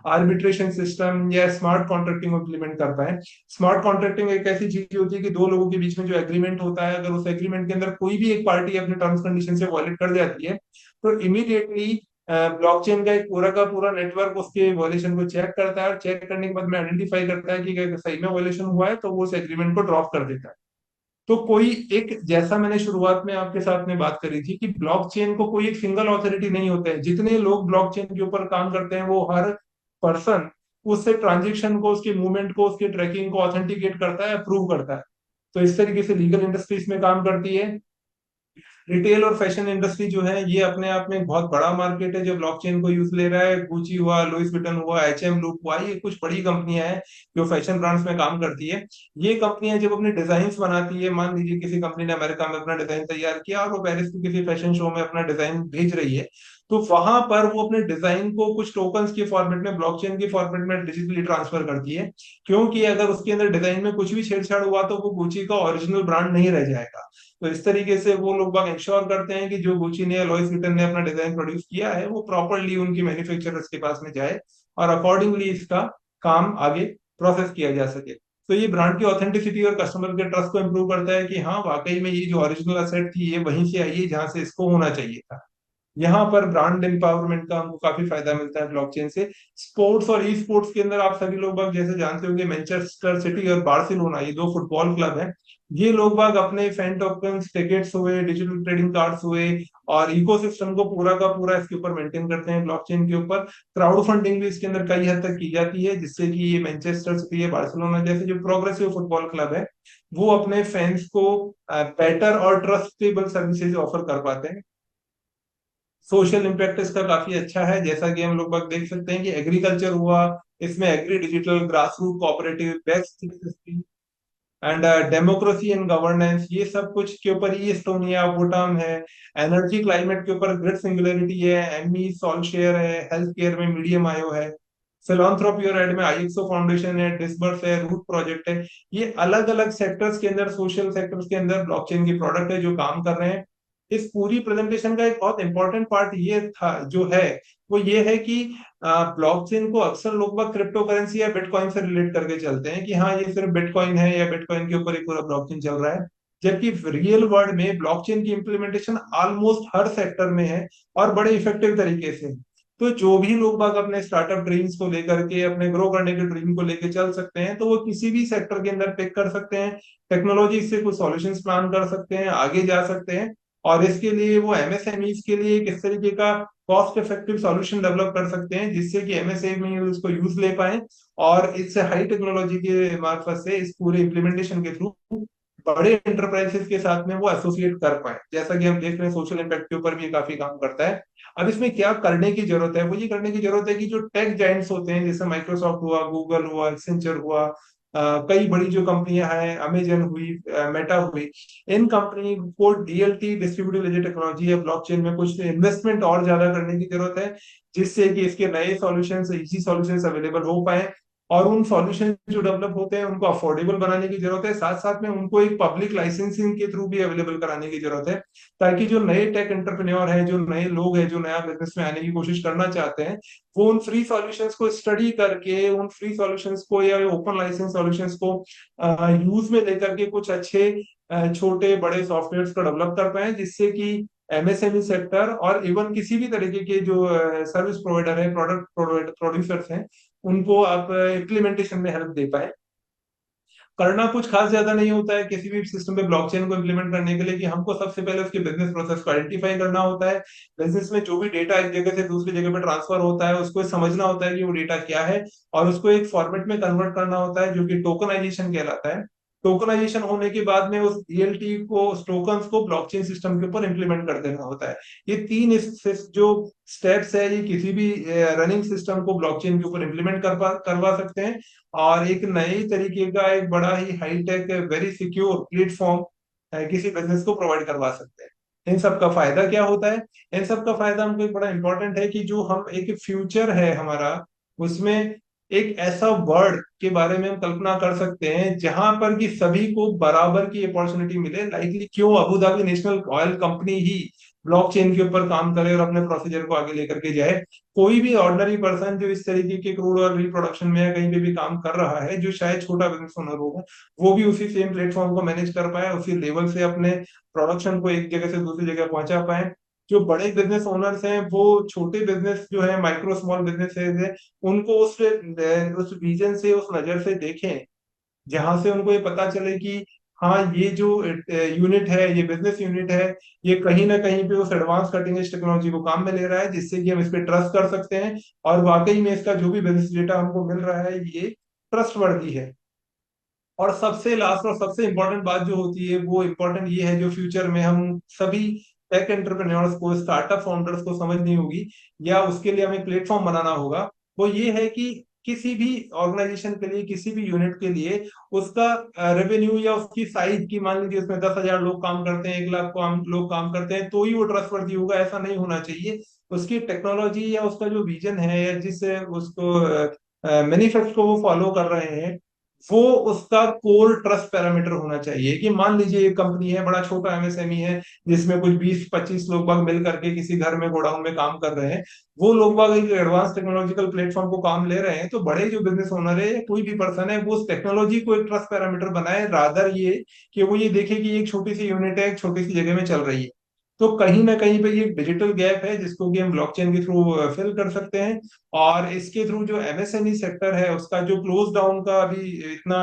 आर्बिट्रेशन सिस्टम या स्मार्ट कॉन्ट्रैक्टिंग इंप्लीमेंट कर पाए। स्मार्ट कॉन्ट्रैक्टिंग एक ऐसी चीज होती है कि दो लोगों के बीच में जो एग्रीमेंट होता है, अगर उस एग्रीमेंट के अंदर कोई भी एक पार्टी अपने टर्म्स कंडीशन से वॉयलेट कर जाती है, तो इमीडिएटली ब्लॉकचेन का एक पूरा का पूरा नेटवर्क उसके वॉयलेशन को चेक करता है, और चेक करने के बाद में आइडेंटिफाई करता है कि अगर सही में वॉयलेशन हुआ है तो वो उस एग्रीमेंट को ड्रॉप कर देता है। तो कोई एक, जैसा मैंने शुरुआत में आपके साथ में बात करी थी कि ब्लॉकचेन को कोई एक सिंगल ऑथोरिटी नहीं होता है, जितने लोग ब्लॉकचेन के ऊपर काम करते हैं वो हर पर्सन उससे ट्रांजेक्शन को, उसके मूवमेंट को, उसके ट्रैकिंग को ऑथेंटिकेट करता है, अप्रूव करता है। तो इस तरीके से लीगल इंडस्ट्री इसमें काम करती है। रिटेल और फैशन इंडस्ट्री जो है, ये अपने आप में एक बहुत बड़ा मार्केट है जो ब्लॉकचेन को यूज ले रहा है। गुची हुआ, लुइस विटन हुआ, H&M लूप हुआ, ये कुछ बड़ी कंपनियां हैं जो फैशन ब्रांड्स में काम करती है। ये कंपनियां जब अपने डिजाइन बनाती है, मान लीजिए किसी कंपनी ने अमेरिका में अपना डिजाइन तैयार किया और वो पेरिस के किसी फैशन शो में अपना डिजाइन भेज रही है, तो वहां पर वो अपने डिजाइन को कुछ टोकन्स के फॉर्मेट में, ब्लॉकचेन के फॉर्मेट में डिजिटली ट्रांसफर करती है, क्योंकि अगर उसके अंदर डिजाइन में कुछ भी छेड़छाड़ हुआ तो वो गुची का ओरिजिनल ब्रांड नहीं रह जाएगा। तो इस तरीके से वो लोग बाग इंश्योर करते हैं कि जो गुची ने या लॉयस विटन ने अपना डिजाइन प्रोड्यूस किया है वो प्रॉपरली उनकी मैन्युफैक्चरर्स के पास में जाए, और अकॉर्डिंगली इसका काम आगे प्रोसेस किया जा सके। तो ये ब्रांड की ऑथेंटिसिटी और कस्टमर के ट्रस्ट को इंप्रूव करता है कि हाँ वाकई में ये जो ओरिजिनल असेट थी ये वहीं से आई है जहां से इसको होना चाहिए था। यहाँ पर ब्रांड एम्पावरमेंट का हमको काफी फायदा मिलता है ब्लॉकचेन से। स्पोर्ट्स और ई स्पोर्ट्स के अंदर आप सभी लोग बाग जैसे जानते होंगे, मैनचेस्टर सिटी और बार्सिलोना, ये दो फुटबॉल क्लब हैं। ये लोग बाग अपने फैन टोकन्स, टिकट्स हुए, डिजिटल ट्रेडिंग कार्ड्स हुए, और इकोसिस्टम को पूरा का पूरा इसके ऊपर मेंटेन करते हैं ब्लॉकचेन के ऊपर। क्राउड फंडिंग भी इसके अंदर कई हद तक की जाती है, जिससे कि ये मैनचेस्टर सिटी या बार्सिलोना जैसे जो प्रोग्रेसिव फुटबॉल क्लब है, वो अपने फैंस को बेटर और ट्रस्टेबल सर्विसेज ऑफर कर पाते हैं। सोशल इम्पैक्ट इसका काफी अच्छा है, जैसा कि हम लोग बाग देख सकते हैं कि एग्रीकल्चर हुआ, इसमें agri digital, grass root cooperative, best and democracy and governance, ये सब कुछ के ऊपर ई एस्टोनिया, भूटान है। एनर्जी क्लाइमेट के ऊपर ग्रिड सिंगुलरिटी है, एमी सॉल्ट शेयर है, हेल्थ केयर में मीडियम आयो है। फिलॉन्थ्रोपी और एड में आईएक्सओ फाउंडेशन है, डिसबर्स है, रूट प्रोजेक्ट है। ये अलग अलग सेक्टर्स के अंदर, सोशल सेक्टर्स के अंदर ब्लॉकचेन की प्रोडक्ट है जो काम कर रहे हैं। इस पूरी प्रेजेंटेशन का एक बहुत इंपॉर्टेंट पार्ट ये था जो है, वो ये है कि ब्लॉकचेन को अक्सर लोग बाग क्रिप्टो करेंसी या बिटकॉइन से रिलेट करके चलते हैं कि हाँ ये सिर्फ बिटकॉइन है या बिटकॉइन के ऊपर ही पूरा ब्लॉकचेन चल रहा है। जबकि रियल वर्ल्ड में ब्लॉकचेन की इंप्लीमेंटेशन ऑलमोस्ट हर सेक्टर में है और बड़े इफेक्टिव तरीके से। तो जो भी लोग बाग अपने स्टार्टअप ड्रीम्स को लेकर के, अपने ग्रो करने के ड्रीम को लेकर चल सकते हैं, तो वो किसी भी सेक्टर के अंदर पिक कर सकते हैं, टेक्नोलॉजी से कुछ सॉल्यूशंस प्लान कर सकते हैं, आगे जा सकते हैं। और इसके लिए वो एमएसएमईज के लिए किस तरीके का कॉस्ट इफेक्टिव सॉल्यूशन डेवलप कर सकते हैं जिससे कि एमएसएमई उसको यूज ले पाए, और इससे हाई टेक्नोलॉजी के मार्फत से इस पूरे इम्प्लीमेंटेशन के थ्रू बड़े एंटरप्राइजेस के साथ में वो एसोसिएट कर पाए। जैसा कि हम देख रहे हैं सोशल इम्पैक्ट के ऊपर भी ये काफी काम करता है। अब इसमें क्या करने की जरूरत है, वो ये करने की जरूरत है कि जो टेक जायंट्स होते हैं, जैसे माइक्रोसॉफ्ट हुआ, गूगल हुआ, एक्सेंचर हुआ, कई बड़ी जो कंपनियां हैं, अमेजन हुई, मेटा हुई, इन कंपनी को डीएलटी, डिस्ट्रीब्यूटेड लेजर टेक्नोलॉजी या ब्लॉकचेन में कुछ इन्वेस्टमेंट और ज्यादा करने की जरूरत है, जिससे कि इसके नए सॉल्यूशंस, इजी सॉल्यूशंस अवेलेबल हो पाए। और उन सॉल्यूशन जो डेवलप होते हैं उनको अफोर्डेबल बनाने की जरूरत है, साथ साथ में उनको एक पब्लिक लाइसेंसिंग के थ्रू भी अवेलेबल कराने की जरूरत है, ताकि जो नए टेक एंटरप्रेन्योर हैं, जो नए लोग हैं, जो नया बिजनेस में आने की कोशिश करना चाहते हैं, वो उन फ्री सॉल्यूशंस को स्टडी करके, उन फ्री सॉल्यूशंस को या ओपन लाइसेंस सॉल्यूशंस को यूज में लेकर के कुछ अच्छे छोटे बड़े सॉफ्टवेयर को डेवलप कर पाए, जिससे कि एमएसएमई सेक्टर और इवन किसी भी तरीके के जो सर्विस प्रोवाइडर है, प्रोडक्ट प्रोड्यूसर्स हैं, उनको आप इम्प्लीमेंटेशन में हेल्प दे पाए। करना कुछ खास ज्यादा नहीं होता है किसी भी सिस्टम पे ब्लॉकचेन को इम्प्लीमेंट करने के लिए, कि हमको सबसे पहले उसके बिजनेस प्रोसेस को आइडेंटिफाई करना होता है। बिजनेस में जो भी डेटा एक जगह से दूसरी जगह पे ट्रांसफर होता है, उसको समझना होता है कि वो डेटा क्या है, और उसको एक फॉर्मेट में कन्वर्ट करना होता है जो कि टोकनाइजेशन कहलाता है। टोकनाइजेशन होने के बाद में उस डीएलटी को, उस टोकन्स को ब्लॉकचेन सिस्टम के ऊपर इंप्लीमेंट कर देना होता है। ये तीन जो स्टेप्स है, ये किसी भी रनिंग सिस्टम को ब्लॉकचेन के ऊपर इंप्लीमेंट करवा सकते हैं, और एक नई तरीके का, एक बड़ा ही हाईटेक, वेरी सिक्योर प्लेटफॉर्म किसी बिजनेस को प्रोवाइड करवा सकते हैं। इन सब का फायदा क्या होता है? इन सब का फायदा हमको एक बड़ा इंपॉर्टेंट है कि जो हम एक फ्यूचर है हमारा, उसमें एक ऐसा वर्ल्ड के बारे में हम कल्पना कर सकते हैं जहां पर कि सभी को बराबर की अपॉर्चुनिटी मिले। लाइकली क्यों Abu Dhabi national oil company ही ब्लॉकचेन के ऊपर काम करे और अपने प्रोसीजर को आगे लेकर के जाए। कोई भी ऑर्डिनरी पर्सन जो इस तरीके के क्रूड ऑयल प्रोडक्शन में या कहीं पे भी काम कर रहा है, जो शायद छोटा बिजनेस ओनर होगा, वो भी उसी सेम प्लेटफॉर्म को मैनेज कर पाए, उसी लेवल से अपने प्रोडक्शन को एक जगह से दूसरी जगह पहुंचा पाए। जो बड़े बिजनेस ओनर्स हैं वो छोटे बिजनेस जो है, माइक्रो स्मॉल बिजनेस है, उनको उस विजन से, उस नजर से देखें जहां से उनको ये पता चले कि हाँ ये जो यूनिट है, ये बिजनेस यूनिट है, ये कहीं ना कहीं पे उस एडवांस कटिंग एज टेक्नोलॉजी को काम में ले रहा है, जिससे कि हम इस पे ट्रस्ट कर सकते हैं, और वाकई में इसका जो भी बिजनेस डेटा हमको मिल रहा है ये ट्रस्ट वर्दी है। और सबसे लास्ट और सबसे इंपॉर्टेंट बात जो होती है, वो इंपॉर्टेंट ये है, जो फ्यूचर में हम सभी टेक एंटरप्रेन्योर्स को, स्टार्टअप फाउंडर्स को समझनी होगी, या उसके लिए हमें प्लेटफॉर्म बनाना होगा, वो ये है कि किसी भी ऑर्गेनाइजेशन के लिए, किसी भी यूनिट के लिए, उसका रेवेन्यू या उसकी साइज की, मान लीजिए उसमें 10,000 लोग काम करते हैं, 1 लाख लोग काम करते हैं, तो ही वो ट्रस्टवर्दी होगा, ऐसा नहीं होना चाहिए। उसकी टेक्नोलॉजी या उसका जो विजन है, या जिस उसको मैनिफेस्ट को वो फॉलो कर रहे हैं, वो उसका कोर ट्रस्ट पैरामीटर होना चाहिए। कि मान लीजिए एक कंपनी है, बड़ा छोटा एमएसएमई है, जिसमें कुछ 20-25 लोग बाग मिल करके किसी घर में, गोडाउन में काम कर रहे हैं, वो लोग बाग एक एडवांस टेक्नोलॉजिकल प्लेटफॉर्म को काम ले रहे हैं, तो बड़े जो बिजनेस ओनर है या कोई भी पर्सन है, वो उस टेक्नोलॉजी को एक ट्रस्ट पैरामीटर बनाए, रादर ये कि वो ये देखे कि एक छोटी सी यूनिट है, एक छोटी सी जगह में चल रही है। तो कहीं ना कहीं पे ये डिजिटल गैप है जिसको कि हम ब्लॉकचेन के थ्रू फिल कर सकते हैं। और इसके थ्रू जो एमएसएमई सेक्टर है, उसका जो क्लोज डाउन का अभी इतना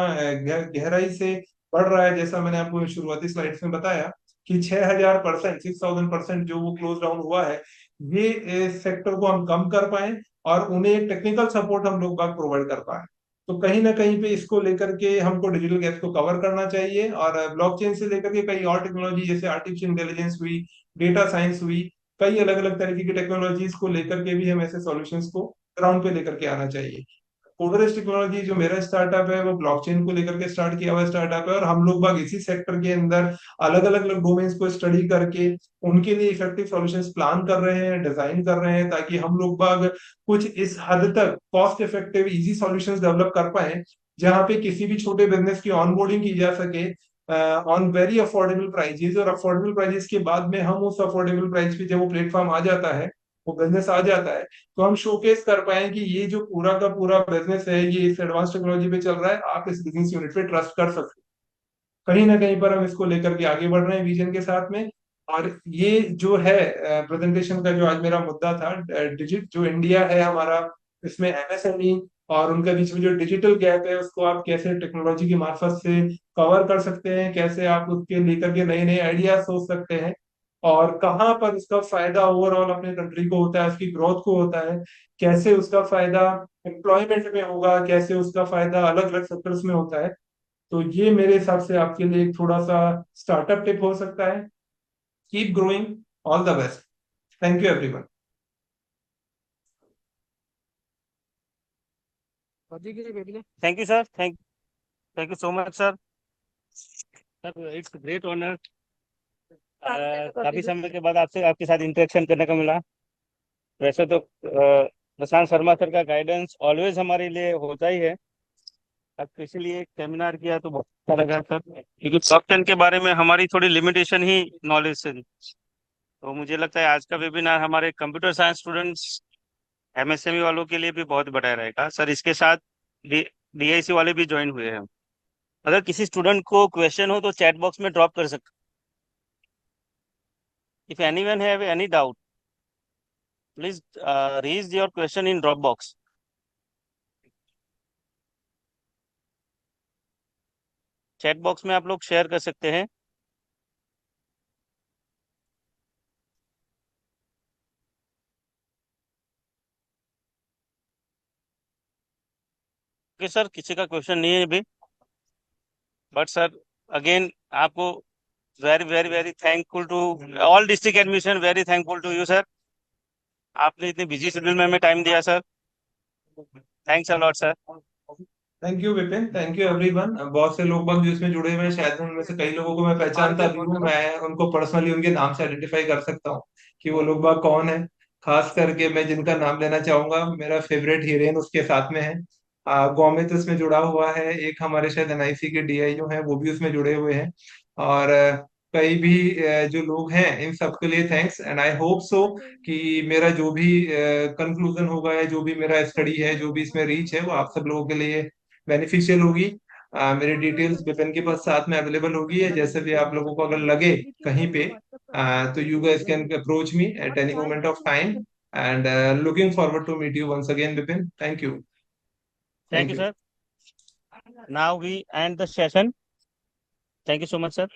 गहराई से बढ़ रहा है, जैसा मैंने आपको शुरुआती स्लाइड्स में बताया कि 6,000%, 6,000% जो वो क्लोज डाउन हुआ है, ये सेक्टर को हम कम कर पाए, और उन्हें एक टेक्निकल सपोर्ट हम लोग बाग प्रोवाइड कर पाए। तो कहीं ना कहीं पे इसको लेकर के हमको डिजिटल गैप को कवर करना चाहिए, और ब्लॉकचेन से लेकर के कई और टेक्नोलॉजी, जैसे आर्टिफिशियल इंटेलिजेंस हुई, डेटा साइंस हुई, कई अलग अलग तरीके की टेक्नोलॉजीज को लेकर के भी हम ऐसे सॉल्यूशंस को ग्राउंड पे लेकर के आना चाहिए। कोडरेज टेक्नोलॉजी जो मेरा स्टार्टअप है वो ब्लॉकचेन को लेकर के स्टार्ट किया हुआ स्टार्टअप है, और हम लोग बाग इसी सेक्टर के अंदर अलग अलग डोमेन्स को स्टडी करके उनके लिए इफेक्टिव सॉल्यूशंस प्लान कर रहे हैं, डिजाइन कर रहे हैं, ताकि हम लोग बाग कुछ इस हद तक cost effective easy solutions develop कर पाए, जहां पे किसी भी छोटे बिजनेस की ऑनबोर्डिंग की जा सके ऑन वेरी अफोर्डेबल प्राइजेस, और अफोर्डेबल प्राइजेस के बाद में हम उस अफोर्डेबल प्राइस पे जब वो प्लेटफॉर्म आ जाता है, वो बिजनेस आ जाता है, तो हम शोकेस कर पाए कि ये जो पूरा का पूरा बिजनेस है ये इस एडवांस टेक्नोलॉजी पे चल रहा है, आप इस बिजनेस यूनिट पे ट्रस्ट कर सकते हैं। कहीं ना कहीं पर हम इसको लेकर के आगे बढ़ रहे हैं विजन के साथ में। और ये जो है प्रेजेंटेशन का जो आज मेरा मुद्दा था, डिजिट जो इंडिया है हमारा, इसमें एमएसएमई और उनके बीच में जो डिजिटल गैप है उसको आप कैसे टेक्नोलॉजी की मार्फत से कवर कर सकते हैं, कैसे आप उसके लेकर के नए नए आइडिया सोच सकते हैं, और कहाँ पर उसका फायदा ओवरऑल अपने कंट्री को होता है, उसकी ग्रोथ को होता है, कैसे उसका फायदा एम्प्लॉयमेंट में होगा, कैसे उसका फायदा अलग अलग सेक्टर्स में होता है। तो ये मेरे हिसाब से आपके लिए एक थोड़ा सा स्टार्टअप टिप हो सकता है। Keep growing, all the best, thank you everyone. Thank you sir, thank you so much sir. Sir it's great honour, काफी समय के बाद आपसे आपके साथ इंटरेक्शन करने को मिला। वैसे तो प्रशांत शर्मा सर का गाइडेंस ऑलवेज हमारे लिए होता ही है। अब इसीलिए एक सेमिनार किया तो बहुत अच्छा लगा सर, क्योंकि ब्लॉकचेन के बारे में हमारी थोड़ी लिमिटेशन ही नॉलेज से थी। तो मुझे लगता है आज का वेबिनार हमारे कंप्यूटर साइंस स्टूडेंट्स, एमएसएमई वालों के लिए भी बहुत बढ़िया रहेगा सर। इसके साथ डीआईसी वाले भी ज्वाइन हुए हैं। अगर किसी स्टूडेंट को क्वेश्चन हो तो चैट बॉक्स में ड्रॉप कर सकते। If anyone have any doubt, please raise your question in drop box. Chat box में आप लोग शेयर कर सकते हैं। ओके सर, किसी का क्वेश्चन नहीं है अभी, बट सर अगेन आपको very very very thankful to all district admission, very thankful to you sir. आपने इतने बिजी शेड्यूल में हमें टाइम दिया sir, thanks a lot sir. Thank you Vipin, thank you everyone. बहुत से लोग बाग जो इसमें जुड़े हुए हैं, शायद उनमें से कई लोगों को मैं पहचानता भी हूँ, मैं उनको पर्सनली उनके नाम से आइडेंटिफाई कर सकता हूँ कि वो लोग बाग कौन है। खास करके मैं जिनका नाम लेना चाहूंगा, मेरा फेवरेट हीरोइन उसके साथ में है, गौमित उसमें जुड़ा हुआ है, एक हमारे शायद एनआईसी के डीआईओ हैं वो भी उसमें जुड़े हुए हैं, और कई भी जो लोग हैं, इन सबके लिए thanks. And I hope so कि मेरा जो भी कंक्लूजन होगा या जो भी मेरा स्टडी है, जो भी इसमें रीच है, वो आप सब लोगों के लिए बेनिफिशियल होगी। मेरी डिटेल्स विपिन के पास साथ में अवेलेबल होगी, या जैसे भी आप लोगों को अगर लगे कहीं पे, तो you guys can approach me at any moment of time. And looking forward to meet you once again Vipin, thank you. Thank thank you you. Sir. Now we end the session. Thank you so much sir.